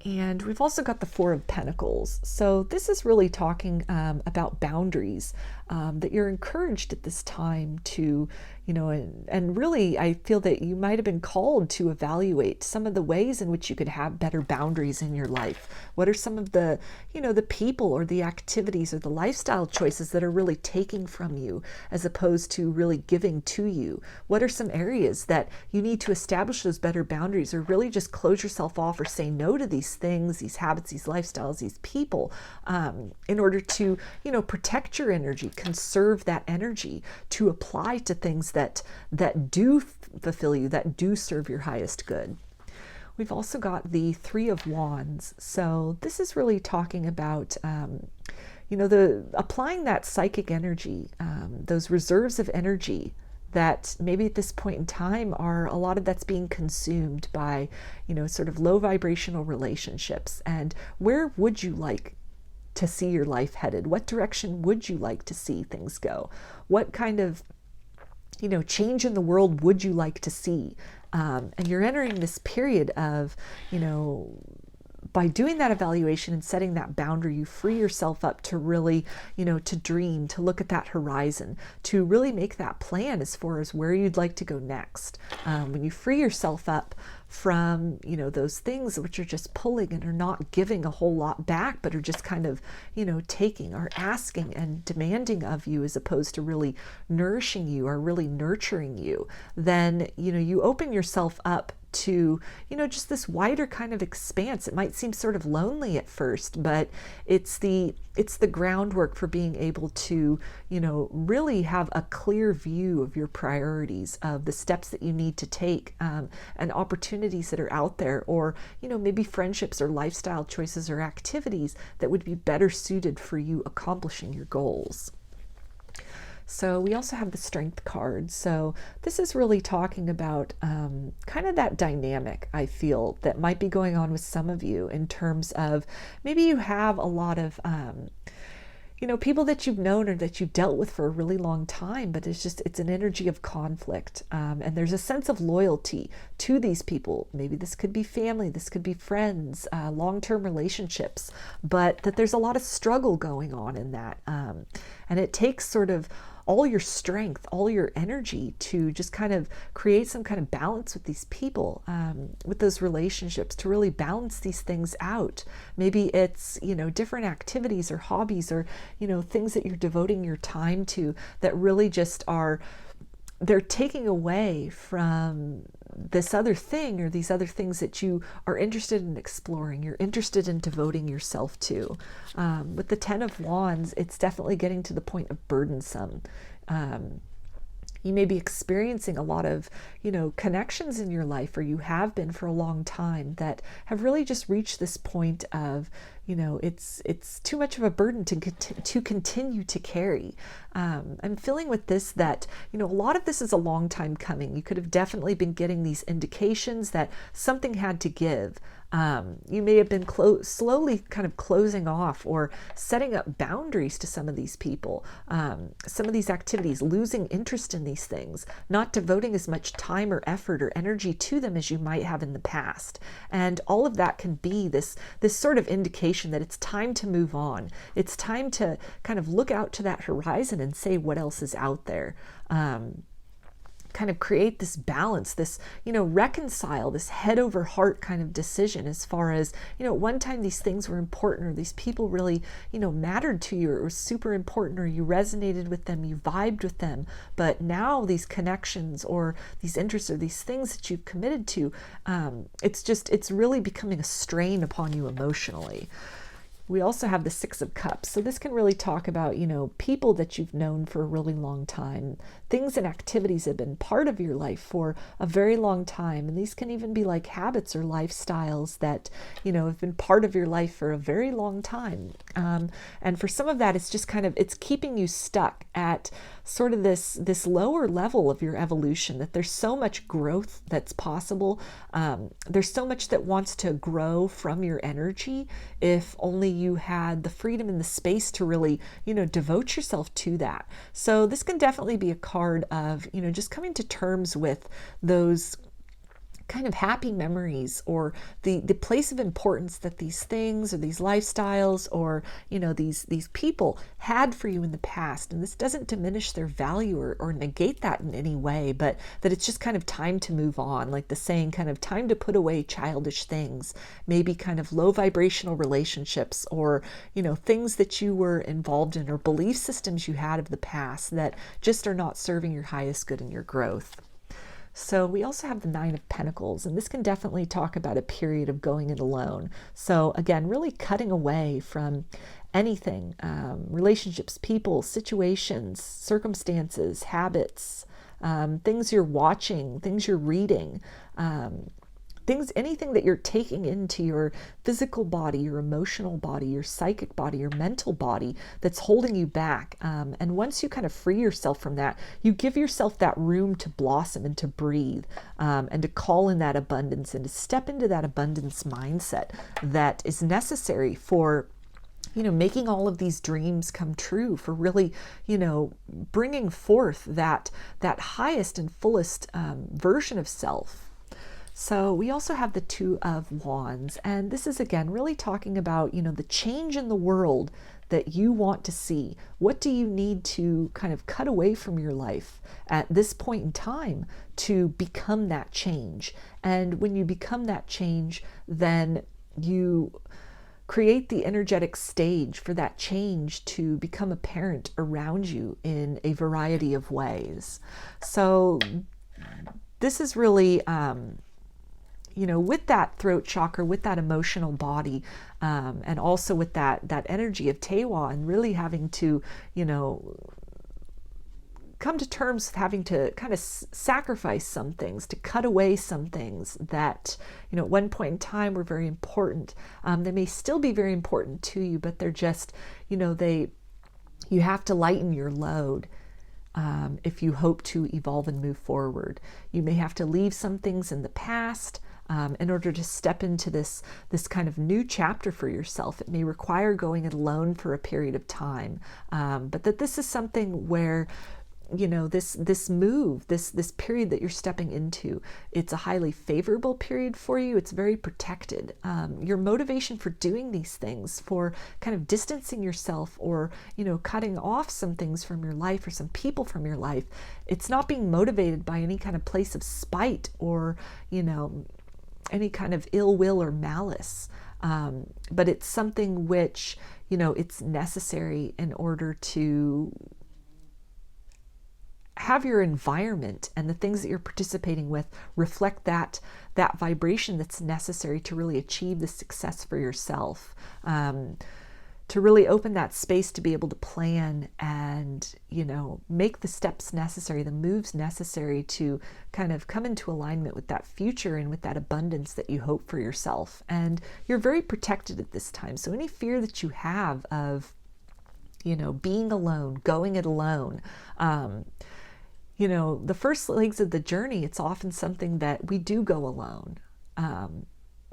Speaker 1: And we've also got the Four of Pentacles. So this is really talking about boundaries, that you're encouraged at this time to, and really I feel that you might have been called to evaluate some of the ways in which you could have better boundaries in your life. What are some of the, the people or the activities or the lifestyle choices that are really taking from you as opposed to really giving to you? What are some areas that you need to establish those better boundaries, or really just close yourself off or say no to these things, these habits, these lifestyles, these people, in order to, protect your energy, conserve that energy to apply to things that do fulfill you, that do serve your highest good. We've also got the Three of Wands. So this is really talking about, applying that psychic energy, those reserves of energy that maybe at this point in time are a lot of that's being consumed by, sort of low vibrational relationships. And where would you like to see your life headed? What direction would you like to see things go? What kind of, change in the world would you like to see? And you're entering this period of, by doing that evaluation and setting that boundary, you free yourself up to really, to dream, to look at that horizon, to really make that plan as far as where you'd like to go next. When you free yourself up from, those things which are just pulling and are not giving a whole lot back, but are just kind of, taking or asking and demanding of you as opposed to really nourishing you or really nurturing you, then, you open yourself up to, just this wider kind of expanse. It might seem sort of lonely at first, but it's the groundwork for being able to, really have a clear view of your priorities, of the steps that you need to take, and opportunities that are out there, or, maybe friendships or lifestyle choices or activities that would be better suited for you accomplishing your goals. So we also have the Strength card. So this is really talking about kind of that dynamic, I feel, that might be going on with some of you in terms of maybe you have a lot of, people that you've known or that you've dealt with for a really long time, but it's an energy of conflict. And there's a sense of loyalty to these people. Maybe this could be family, this could be friends, long-term relationships, but that there's a lot of struggle going on in that. And it takes sort of all your strength, all your energy to just kind of create some kind of balance with these people, with those relationships, to really balance these things out. Maybe it's, different activities or hobbies or, things that you're devoting your time to that really just they're taking away from this other thing or these other things that you are interested in exploring, you're interested in devoting yourself to. With the Ten of Wands, it's definitely getting to the point of burdensome. You may be experiencing a lot of, connections in your life, or you have been for a long time, that have really just reached this point of, it's too much of a burden to continue to carry. I'm feeling with this that, a lot of this is a long time coming. You could have definitely been getting these indications that something had to give. You may have been slowly kind of closing off or setting up boundaries to some of these people, some of these activities, losing interest in these things, not devoting as much time or effort or energy to them as you might have in the past. And all of that can be this sort of indication that it's time to move on. It's time to kind of look out to that horizon and say what else is out there. Kind of create this balance, this, reconcile this head over heart kind of decision as far as, at one time these things were important, or these people really, mattered to you, or it was super important, or you resonated with them, you vibed with them. But now these connections or these interests or these things that you've committed to, it's really becoming a strain upon you emotionally. We also have the Six of Cups. So this can really talk about, people that you've known for a really long time, things and activities that have been part of your life for a very long time. And these can even be like habits or lifestyles that, have been part of your life for a very long time. And for some of that, it's just kind of, it's keeping you stuck at sort of this lower level of your evolution, that there's so much growth that's possible. There's so much that wants to grow from your energy if only you had the freedom and the space to really, devote yourself to that. So this can definitely be a card of, just coming to terms with those kind of happy memories, or the place of importance that these things or these lifestyles or, these people had for you in the past. And this doesn't diminish their value or negate that in any way, but that it's just kind of time to move on. Like the saying, kind of time to put away childish things, maybe kind of low vibrational relationships, or, things that you were involved in, or belief systems you had of the past that just are not serving your highest good and your growth. So we also have the Nine of Pentacles, and this can definitely talk about a period of going it alone. So again, really cutting away from anything, relationships, people, situations, circumstances, habits, things you're watching, things you're reading, anything that you're taking into your physical body, your emotional body, your psychic body, your mental body that's holding you back. And once you kind of free yourself from that, you give yourself that room to blossom and to breathe, and to call in that abundance and to step into that abundance mindset that is necessary for making all of these dreams come true, for really, bringing forth that highest and fullest version of self. So we also have the Two of Wands, and this is again really talking about, the change in the world that you want to see. What do you need to kind of cut away from your life at this point in time to become that change? And when you become that change, then you create the energetic stage for that change to become apparent around you in a variety of ways. So this is really, with that throat chakra, with that emotional body, and also with that energy of Tiwaz, and really having to, come to terms with having to kind of sacrifice some things, to cut away some things that, at one point in time were very important. They may still be very important to you, but they're just, you have to lighten your load. If you hope to evolve and move forward, you may have to leave some things in the past in order to step into this kind of new chapter for yourself. It may require going it alone for a period of time, but that this is something where, this move, this period that you're stepping into, it's a highly favorable period for you. It's very protected. Your motivation for doing these things, for kind of distancing yourself or, cutting off some things from your life or some people from your life, it's not being motivated by any kind of place of spite or, any kind of ill will or malice. But it's something which, it's necessary in order to have your environment and the things that you're participating with reflect that vibration that's necessary to really achieve the success for yourself, to really open that space to be able to plan and, make the steps necessary, the moves necessary to kind of come into alignment with that future and with that abundance that you hope for yourself. And you're very protected at this time. So any fear that you have of, being alone, going it alone, the first legs of the journey, it's often something that we do go alone.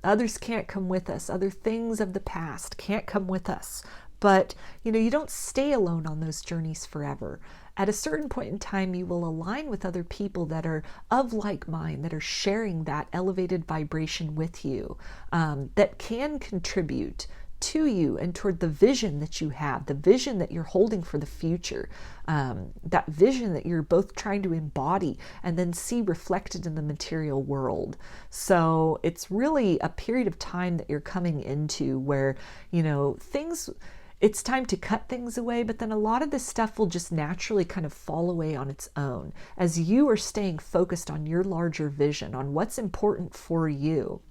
Speaker 1: Others can't come with us. Other things of the past can't come with us. But, you don't stay alone on those journeys forever. At a certain point in time, you will align with other people that are of like mind, that are sharing that elevated vibration with you, that can contribute to you and toward the vision that you have, the vision that you're holding for the future, that vision that you're both trying to embody and then see reflected in the material world. So it's really a period of time that you're coming into where, it's time to cut things away, but then a lot of this stuff will just naturally kind of fall away on its own as you are staying focused on your larger vision, on what's important for you,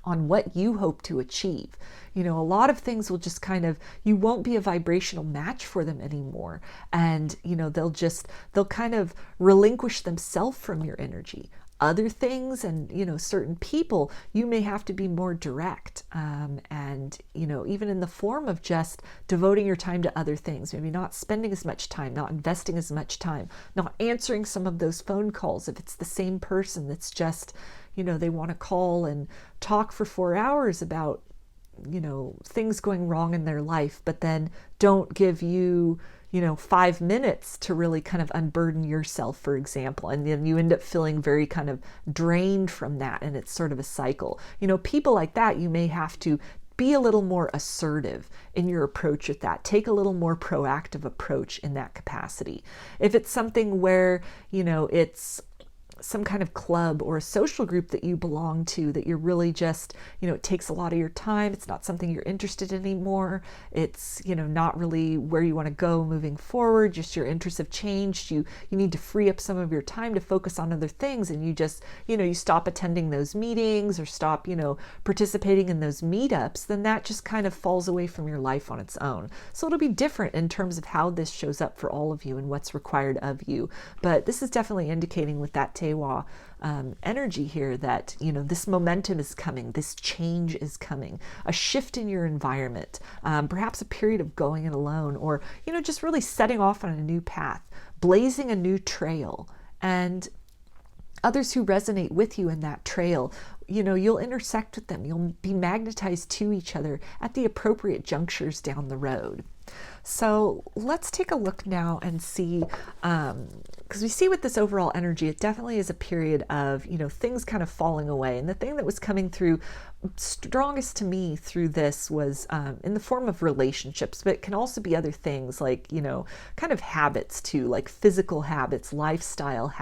Speaker 1: on what you hope to achieve. A lot of things will just kind of, you won't be a vibrational match for them anymore. And, they'll kind of relinquish themselves from your energy. Other things and, certain people, you may have to be more direct. And, even in the form of just devoting your time to other things, maybe not spending as much time, not investing as much time, not answering some of those phone calls if it's the same person that's just, they want to call and talk for 4 hours about, things going wrong in their life, but then don't give you, 5 minutes to really kind of unburden yourself, for example. And then you end up feeling very kind of drained from that. And it's sort of a cycle. People like that, you may have to be a little more assertive in your approach with that. Take a little more proactive approach in that capacity. If it's something where, it's some kind of club or a social group that you belong to that you're really just, it takes a lot of your time. It's not something you're interested in anymore. It's, not really where you want to go moving forward. Just your interests have changed. You need to free up some of your time to focus on other things. And you just, you stop attending those meetings or stop, participating in those meetups, then that just kind of falls away from your life on its own. So it'll be different in terms of how this shows up for all of you and what's required of you. But this is definitely indicating with that Tiwaz energy here that, this momentum is coming, this change is coming, a shift in your environment, perhaps a period of going it alone, or, just really setting off on a new path, blazing a new trail, and others who resonate with you in that trail, you'll intersect with them. You'll be magnetized to each other at the appropriate junctures down the road. So let's take a look now and see, because we see with this overall energy, it definitely is a period of, things kind of falling away. And the thing that was coming through strongest to me through this was in the form of relationships, but it can also be other things like, kind of habits too, like physical habits, lifestyle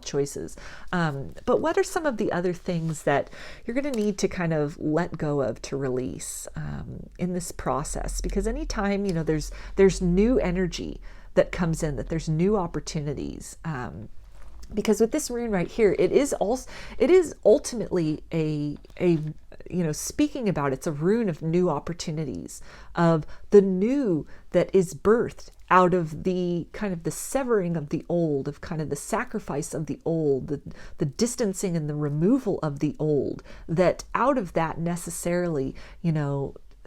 Speaker 1: choices. But what are some of the other things that you're going to need to kind of let go of, to release in this process? Because anytime, there's new energy that comes in, that there's new opportunities. Because with this rune right here, it is ultimately a speaking about, it's a rune of new opportunities, of the new that is birthed out of the kind of the severing of the old, of kind of the sacrifice of the old, the distancing and the removal of the old, that out of that necessarily,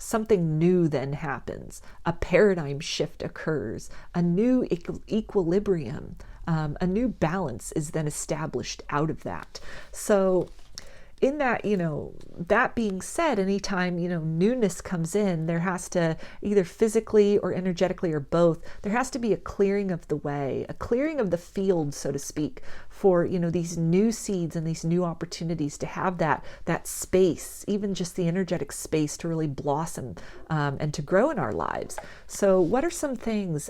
Speaker 1: something new then happens. A paradigm shift occurs, a new equilibrium, a new balance is then established out of that. So in that, that being said, anytime, newness comes in, there has to, either physically or energetically or both, there has to be a clearing of the way, a clearing of the field, so to speak, for, these new seeds and these new opportunities to have that space, even just the energetic space, to really blossom and to grow in our lives. So what are some things,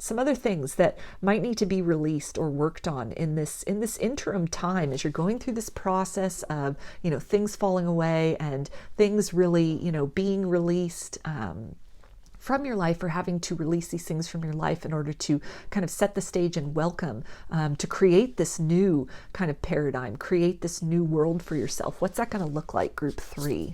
Speaker 1: some other things that might need to be released or worked on in this interim time as you're going through this process of, things falling away and things really, being released from your life, or having to release these things from your life in order to kind of set the stage and welcome, to create this new kind of paradigm, create this new world for yourself? What's that going to look like, group 3?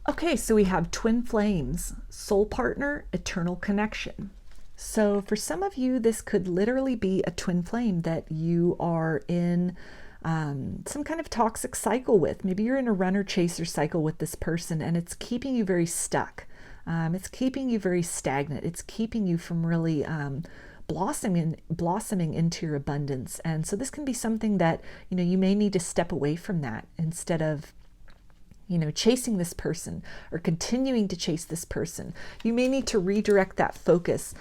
Speaker 1: Okay, so we have twin flames, soul partner, eternal connection. So for some of you, this could literally be a twin flame that you are in some kind of toxic cycle with. Maybe you're in a runner chaser cycle with this person, and it's keeping you very stuck. It's keeping you very stagnant. It's keeping you from really blossoming into your abundance. And so this can be something that, you may need to step away from that instead of chasing this person or continuing to chase this person. You may need to redirect that focus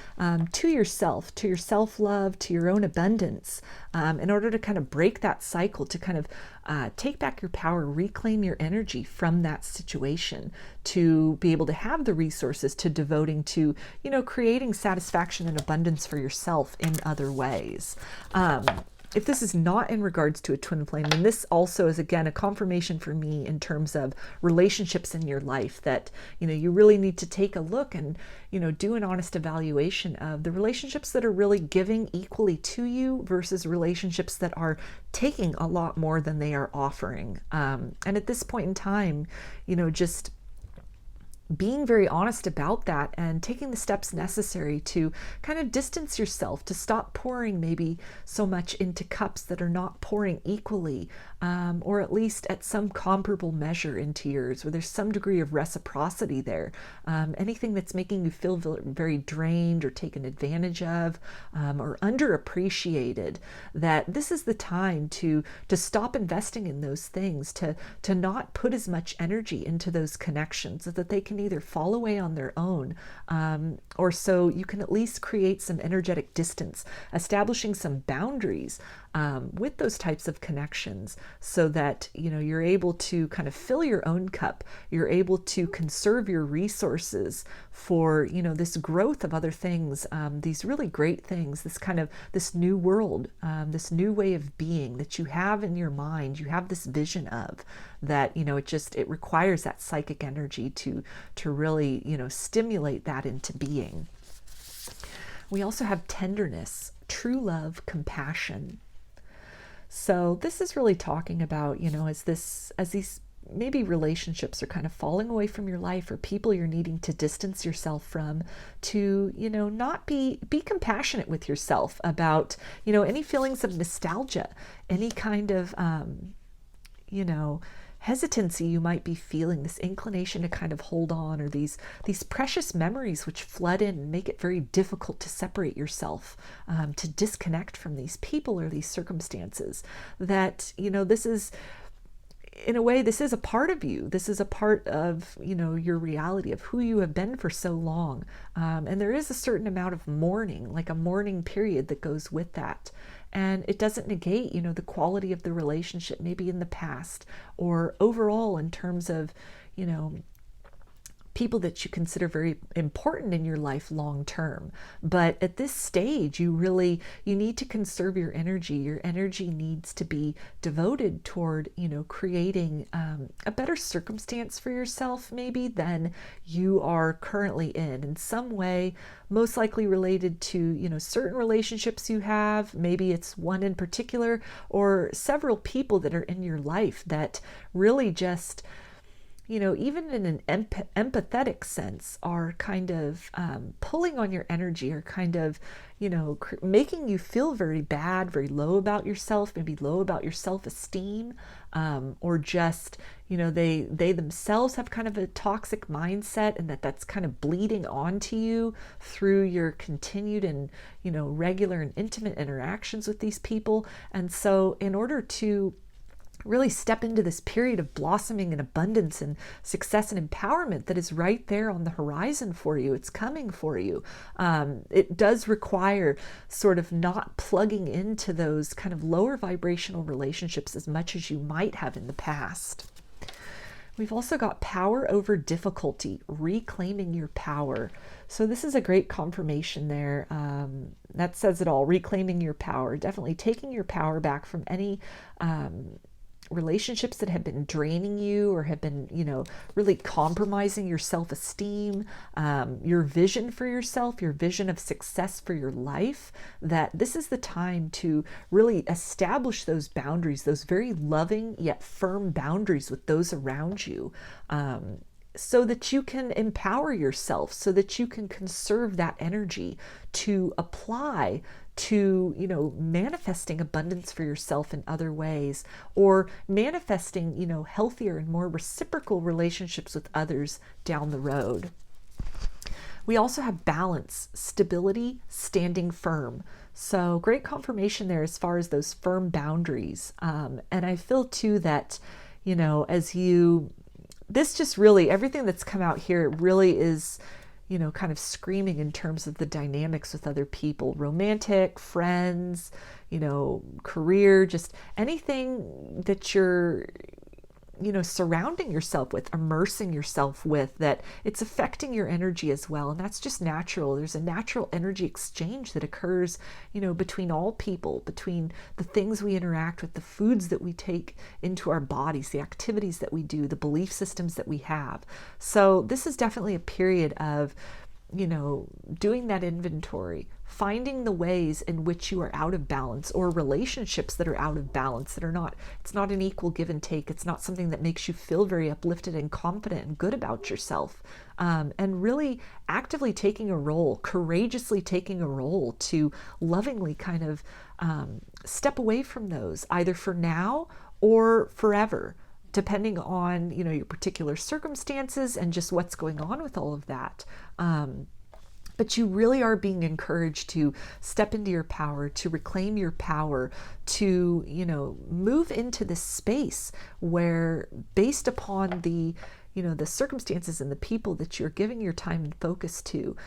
Speaker 1: to yourself, to your self-love, to your own abundance, in order to kind of break that cycle, to kind of take back your power, reclaim your energy from that situation, to be able to have the resources to devoting to, creating satisfaction and abundance for yourself in other ways. If this is not in regards to a twin flame, then this also is, again, a confirmation for me in terms of relationships in your life that, you really need to take a look and, do an honest evaluation of the relationships that are really giving equally to you versus relationships that are taking a lot more than they are offering. And at this point in time, just being very honest about that and taking the steps necessary to kind of distance yourself, to stop pouring maybe so much into cups that are not pouring equally, or at least at some comparable measure into yours, where there's some degree of reciprocity there. Anything that's making you feel very drained or taken advantage of, or underappreciated, that this is the time to stop investing in those things, to not put as much energy into those connections, so that they can either fall away on their own, or so you can at least create some energetic distance, establishing some boundaries with those types of connections, so that you're able to kind of fill your own cup, you're able to conserve your resources for this growth of other things, these really great things, this new world, this new way of being that you have in your mind, you have this vision of, that it requires that psychic energy to really stimulate that into being. We also have tenderness, true love, compassion. So this is really talking about, as these maybe relationships are kind of falling away from your life, or people you're needing to distance yourself from, to, not be compassionate with yourself about, any feelings of nostalgia, any kind of, hesitancy you might be feeling, this inclination to kind of hold on, or these precious memories which flood in and make it very difficult to separate yourself, to disconnect from these people or these circumstances. That this is, in a way, this is a part of you. This is a part of your reality, of who you have been for so long, and there is a certain amount of mourning, like a mourning period that goes with that. And it doesn't negate, the quality of the relationship, maybe in the past, or overall in terms of, people that you consider very important in your life long term. But at this stage, you need to conserve your energy. Your energy needs to be devoted toward, creating a better circumstance for yourself, maybe, than you are currently in some way, most likely related to, certain relationships you have. Maybe it's one in particular, or several people that are in your life that really just, even in an empathetic sense, are kind of pulling on your energy, or kind of, making you feel very bad, very low about yourself, maybe low about your self-esteem, or just, they themselves have kind of a toxic mindset, and that's kind of bleeding onto you through your continued and, regular and intimate interactions with these people. And so in order to really step into this period of blossoming and abundance and success and empowerment that is right there on the horizon for you, it's coming for you. It does require sort of not plugging into those kind of lower vibrational relationships as much as you might have in the past. We've also got power over difficulty, reclaiming your power. So this is a great confirmation there. That says it all, reclaiming your power, definitely taking your power back from any relationships that have been draining you, or have been, really compromising your self-esteem, your vision for yourself, your vision of success for your life. That this is the time to really establish those boundaries, those very loving yet firm boundaries with those around you, so that you can empower yourself, so that you can conserve that energy to apply to, manifesting abundance for yourself in other ways, or manifesting, healthier and more reciprocal relationships with others down the road. We also have balance, stability, standing firm. So great confirmation there as far as those firm boundaries. And I feel too that, this just really, everything that's come out here, it really is, kind of screaming in terms of the dynamics with other people, romantic, friends, career, just anything that you're, surrounding yourself with, immersing yourself with, that it's affecting your energy as well. And that's just natural. There's a natural energy exchange that occurs, between all people, between the things we interact with, the foods that we take into our bodies, the activities that we do, the belief systems that we have. So this is definitely a period of, doing that inventory, finding the ways in which you are out of balance, or relationships that are out of balance, that are not, it's not an equal give and take. It's not something that makes you feel very uplifted and confident and good about yourself. And really actively taking a role, courageously taking a role to lovingly kind of step away from those, either for now or forever, depending on, you know, your particular circumstances and just what's going on with all of that. But you really are being encouraged to step into your power, to reclaim your power, to, you know, move into this space where, based upon the, you know, the circumstances and the people that you're giving your time and focus to,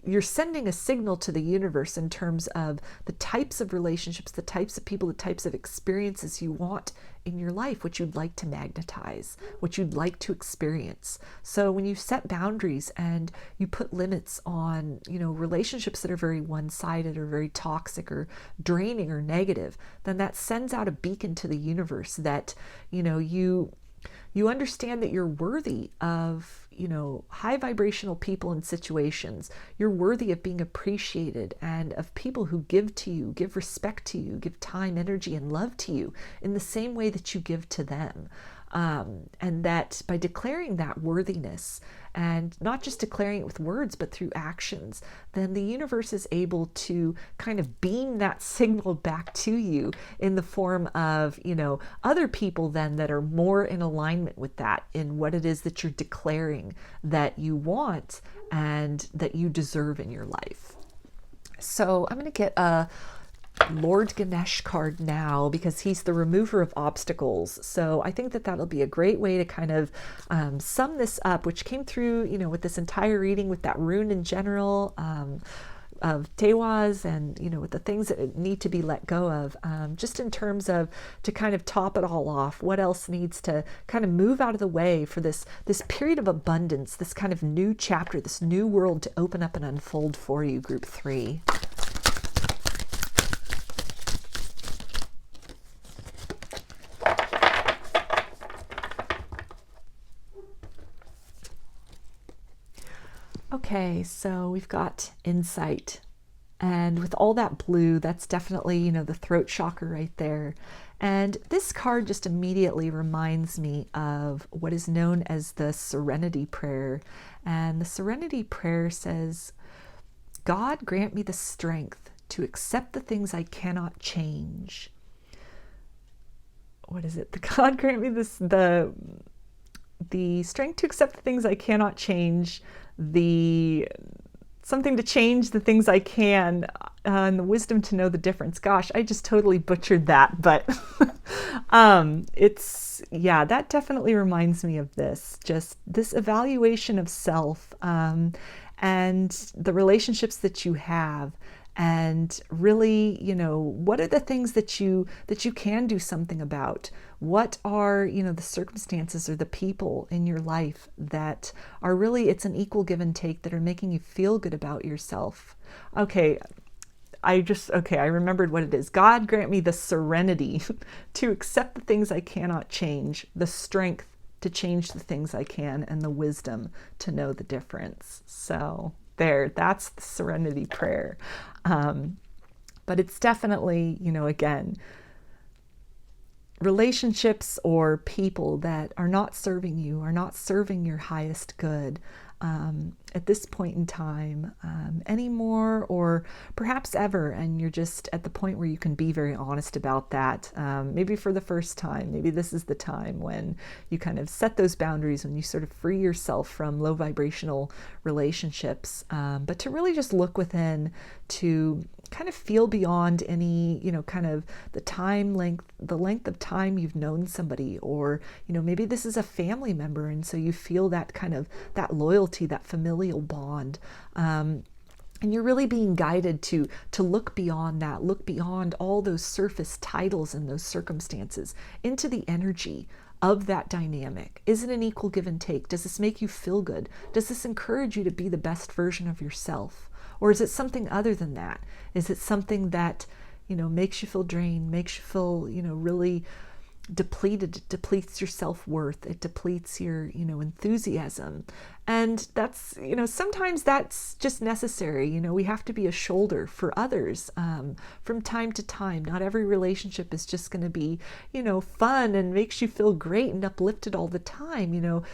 Speaker 1: you're sending a signal to the universe in terms of the types of relationships, the types of people, the types of experiences you want in your life, what you'd like to magnetize, what you'd like to experience. So when you set boundaries and you put limits on, you know, relationships that are very one-sided or very toxic or draining or negative, then that sends out a beacon to the universe that, you know, you understand that you're worthy of, you know, high vibrational people and situations. You're worthy of being appreciated and of people who give to you, give respect to you, give time, energy, and love to you in the same way that you give to them. And that by declaring that worthiness, and not just declaring it with words, but through actions, then the universe is able to kind of beam that signal back to you in the form of, you know, other people then that are more in alignment with that, in what it is that you're declaring that you want and that you deserve in your life. So I'm going to get a Lord Ganesh card now, because he's the remover of obstacles. So I think that that'll be a great way to kind of sum this up, which came through, you know, with this entire reading, with that rune in general, of Tiwaz, and, you know, with the things that need to be let go of, just in terms of, to kind of top it all off, what else needs to kind of move out of the way for this period of abundance, this kind of new chapter, this new world to open up and unfold for you, group 3. Okay, so we've got insight, and with all that blue, that's definitely, you know, the throat chakra right there. And this card just immediately reminds me of what is known as the Serenity Prayer. And the Serenity Prayer says, God grant me the strength to accept the things I cannot change. What is it? God grant me the strength to accept the things I cannot change, something to change the things I can, and the wisdom to know the difference. Gosh, I just totally butchered that, but that definitely reminds me of this, just this evaluation of self, and the relationships that you have. And really, you know, what are the things that you can do something about? What are, you know, the circumstances or the people in your life that are really, it's an equal give and take, that are making you feel good about yourself? Okay, I remembered what it is. God grant me the serenity to accept the things I cannot change, the strength to change the things I can, and the wisdom to know the difference. So that's the Serenity Prayer. But it's definitely, you know, again, relationships or people that are not serving you, are not serving your highest good at this point in time anymore, or perhaps ever, and you're just at the point where you can be very honest about that. Maybe for the first time, maybe this is the time when you kind of set those boundaries, when you sort of free yourself from low vibrational relationships, but to really just look within, to kind of feel beyond any, you know, kind of the length of time you've known somebody, or, you know, maybe this is a family member, and so you feel that kind of, that loyalty, that familial bond, and you're really being guided to look beyond that, look beyond all those surface titles and those circumstances, into the energy of that dynamic. Is it an equal give and take? Does this make you feel good? Does this encourage you to be the best version of yourself? Or is it something other than that? Is it something that, you know, makes you feel drained, makes you feel, you know, really depleted. It depletes your self-worth. It depletes your, enthusiasm. And that's, sometimes that's just necessary. We have to be a shoulder for others from time to time. Not every relationship is just going to be, fun and makes you feel great and uplifted all the time.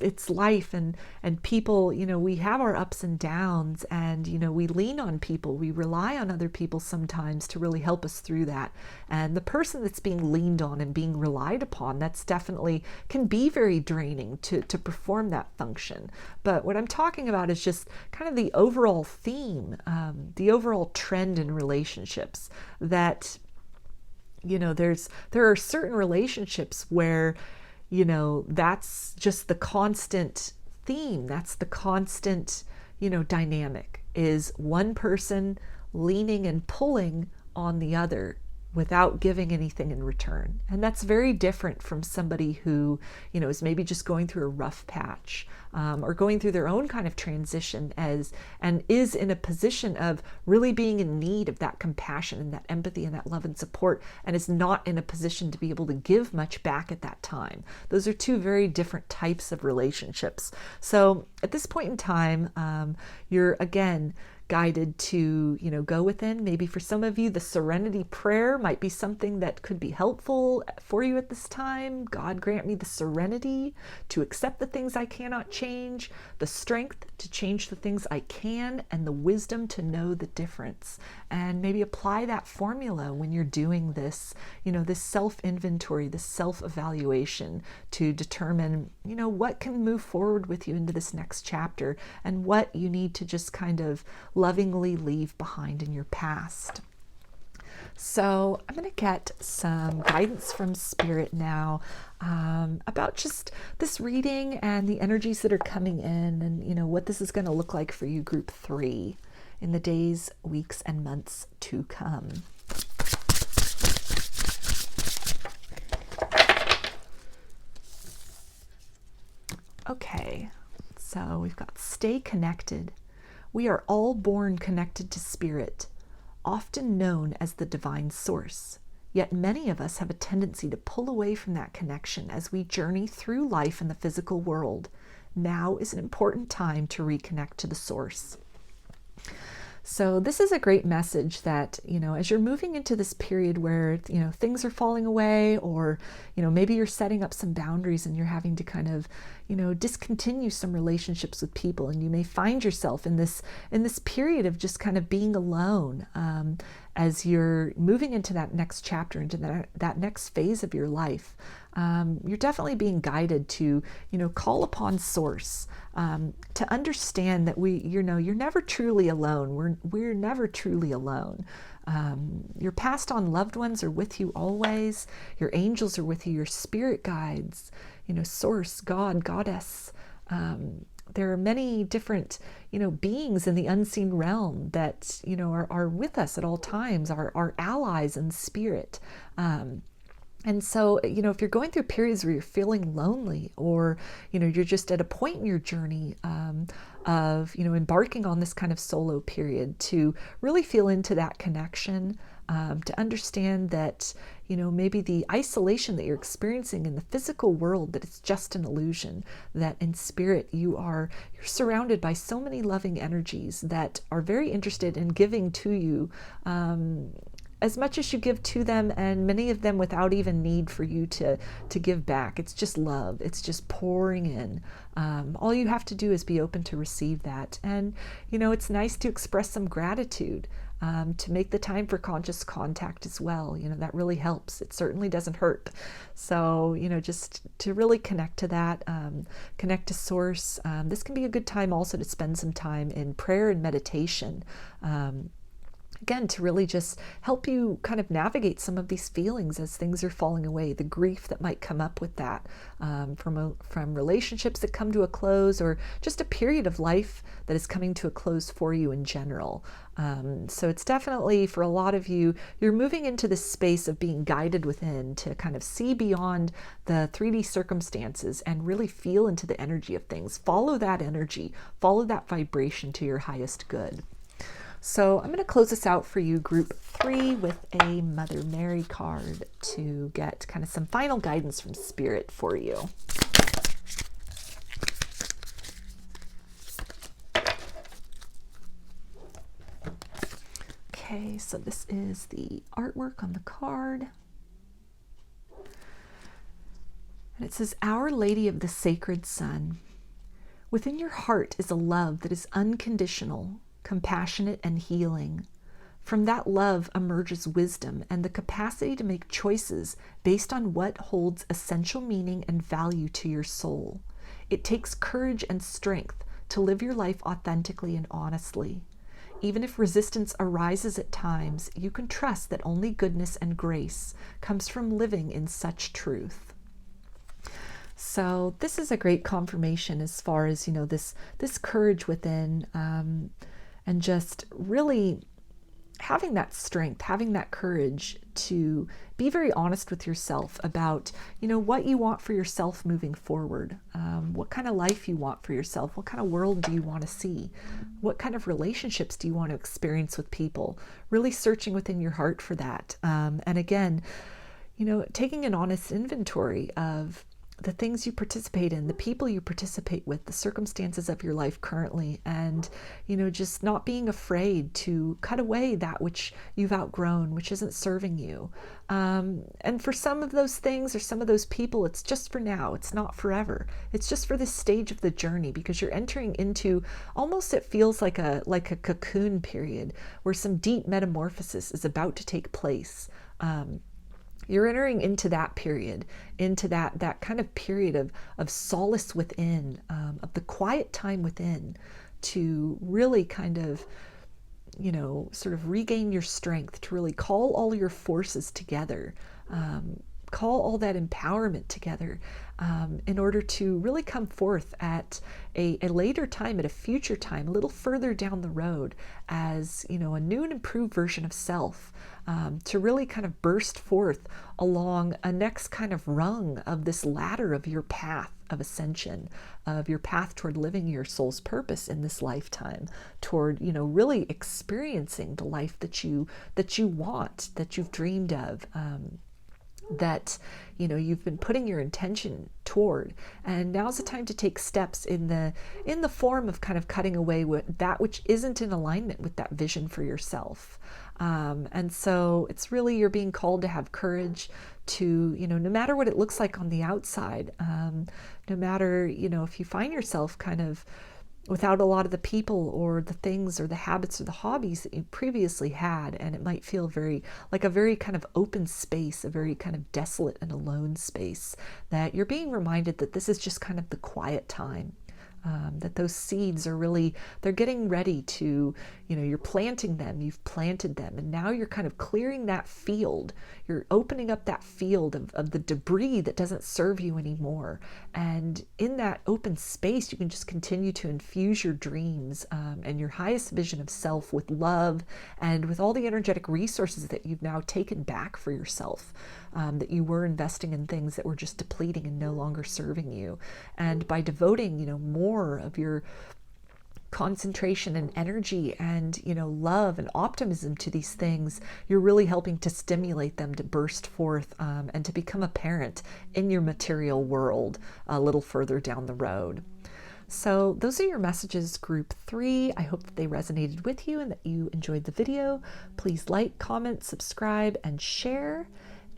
Speaker 1: It's life, and people, we have our ups and downs, and we lean on people, we rely on other people sometimes to really help us through that. And the person that's being leaned on and being relied upon, that's definitely can be very draining to perform that function. But what I'm talking about is just kind of the overall theme, the overall trend in relationships, that there are certain relationships where that's just the constant theme. That's the constant, dynamic, is one person leaning and pulling on the other without giving anything in return. And that's very different from somebody who, is maybe just going through a rough patch, or going through their own kind of transition and is in a position of really being in need of that compassion and that empathy and that love and support, and is not in a position to be able to give much back at that time. Those are two very different types of relationships. So at this point in time, you're again guided to, go within. Maybe for some of you, the serenity prayer might be something that could be helpful for you at this time. God, grant me the serenity to accept the things I cannot change, the strength to change the things I can, and the wisdom to know the difference. And maybe apply that formula when you're doing this, this self-inventory, this self-evaluation, to determine, what can move forward with you into this next chapter, and what you need to just kind of lovingly leave behind in your past. So I'm going to get some guidance from Spirit now about just this reading and the energies that are coming in, and what this is going to look like for you, group 3, in the days, weeks, and months to come. Okay, so we've got stay connected. We are all born connected to Spirit, often known as the divine source. Yet many of us have a tendency to pull away from that connection as we journey through life in the physical world. Now is an important time to reconnect to the source. So this is a great message that, as you're moving into this period where, things are falling away, or, maybe you're setting up some boundaries and you're having to kind of, discontinue some relationships with people, and you may find yourself in this period of just kind of being alone, as you're moving into that next chapter, into that next phase of your life. You're definitely being guided to, call upon Source, to understand that you're never truly alone. We're never truly alone. Your passed on loved ones are with you always. Your angels are with you. Your spirit guides, Source, God, Goddess. There are many different, beings in the unseen realm that, are with us at all times, our allies in spirit. And so, if you're going through periods where you're feeling lonely, or, you're just at a point in your journey of, embarking on this kind of solo period, to really feel into that connection, to understand that, maybe the isolation that you're experiencing in the physical world, that it's just an illusion, that in spirit you're surrounded by so many loving energies that are very interested in giving to you, as much as you give to them, and many of them without even need for you to give back. It's just love. It's just pouring in. All you have to do is be open to receive that. And, it's nice to express some gratitude, to make the time for conscious contact as well. That really helps. It certainly doesn't hurt. So, just to really connect to that, connect to Source. This can be a good time also to spend some time in prayer and meditation. Again, to really just help you kind of navigate some of these feelings as things are falling away, the grief that might come up with that, from relationships that come to a close, or just a period of life that is coming to a close for you in general. So it's definitely, for a lot of you, you're moving into this space of being guided within to kind of see beyond the 3D circumstances and really feel into the energy of things. Follow that energy, follow that vibration to your highest good. So I'm going to close this out for you, group 3, with a Mother Mary card to get kind of some final guidance from Spirit for you. Okay, so this is the artwork on the card. And it says, Our Lady of the Sacred Sun, within your heart is a love that is unconditional, compassionate, and healing. From that love emerges wisdom and the capacity to make choices based on what holds essential meaning and value to your soul. It takes courage and strength to live your life authentically and honestly. Even if resistance arises at times, you can trust that only goodness and grace comes from living in such truth. So this is a great confirmation as far as, you know, this courage within, and just really having that strength, having that courage to be very honest with yourself about, you know, what you want for yourself moving forward, what kind of life you want for yourself, what kind of world do you want to see, what kind of relationships do you want to experience with people, really searching within your heart for that. And again, you know, taking an honest inventory of the things you participate in, the people you participate with, the circumstances of your life currently, and, you know, just not being afraid to cut away that which you've outgrown, which isn't serving you. And for some of those things or some of those people, it's just for now. It's not forever. It's just for this stage of the journey, because you're entering into almost, it feels like a cocoon period where some deep metamorphosis is about to take place. You're entering into that period, into that kind of period of solace within, of the quiet time within, to really kind of, you know, sort of regain your strength, to really call all your forces together, call all that empowerment together, in order to really come forth at a later time, at a future time, a little further down the road, as, you know, a new and improved version of self, to really kind of burst forth along a next kind of rung of this ladder of your path of ascension, of your path toward living your soul's purpose in this lifetime, toward, you know, really experiencing the life that you want, that you've dreamed of, that, you know, you've been putting your intention toward. And now's the time to take steps in the form of kind of cutting away with that which isn't in alignment with that vision for yourself. And so it's really, you're being called to have courage to, you know, no matter what it looks like on the outside, no matter, you know, if you find yourself kind of without a lot of the people or the things or the habits or the hobbies that you previously had, and it might feel very like a very kind of open space, a very kind of desolate and alone space, that you're being reminded that this is just kind of the quiet time. That those seeds are really, they're getting ready to, you know, you're planting them, you've planted them, and now you're kind of clearing that field. You're opening up that field of the debris that doesn't serve you anymore. And in that open space, you can just continue to infuse your dreams and your highest vision of self with love and with all the energetic resources that you've now taken back for yourself, that you were investing in things that were just depleting and no longer serving you. And by devoting, you know, more of your concentration and energy and, you know, love and optimism to these things, you're really helping to stimulate them to burst forth, and to become apparent in your material world a little further down the road. So those are your messages, group 3. I hope that they resonated with you and that you enjoyed the video. Please like, comment, subscribe, and share.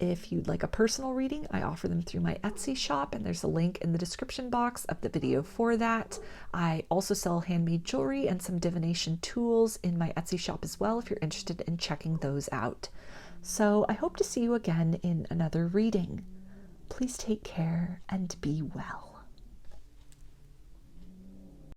Speaker 1: If you'd like a personal reading, I offer them through my Etsy shop, and there's a link in the description box of the video for that. I also sell handmade jewelry and some divination tools in my Etsy shop as well, if you're interested in checking those out. So I hope to see you again in another reading. Please take care and be well.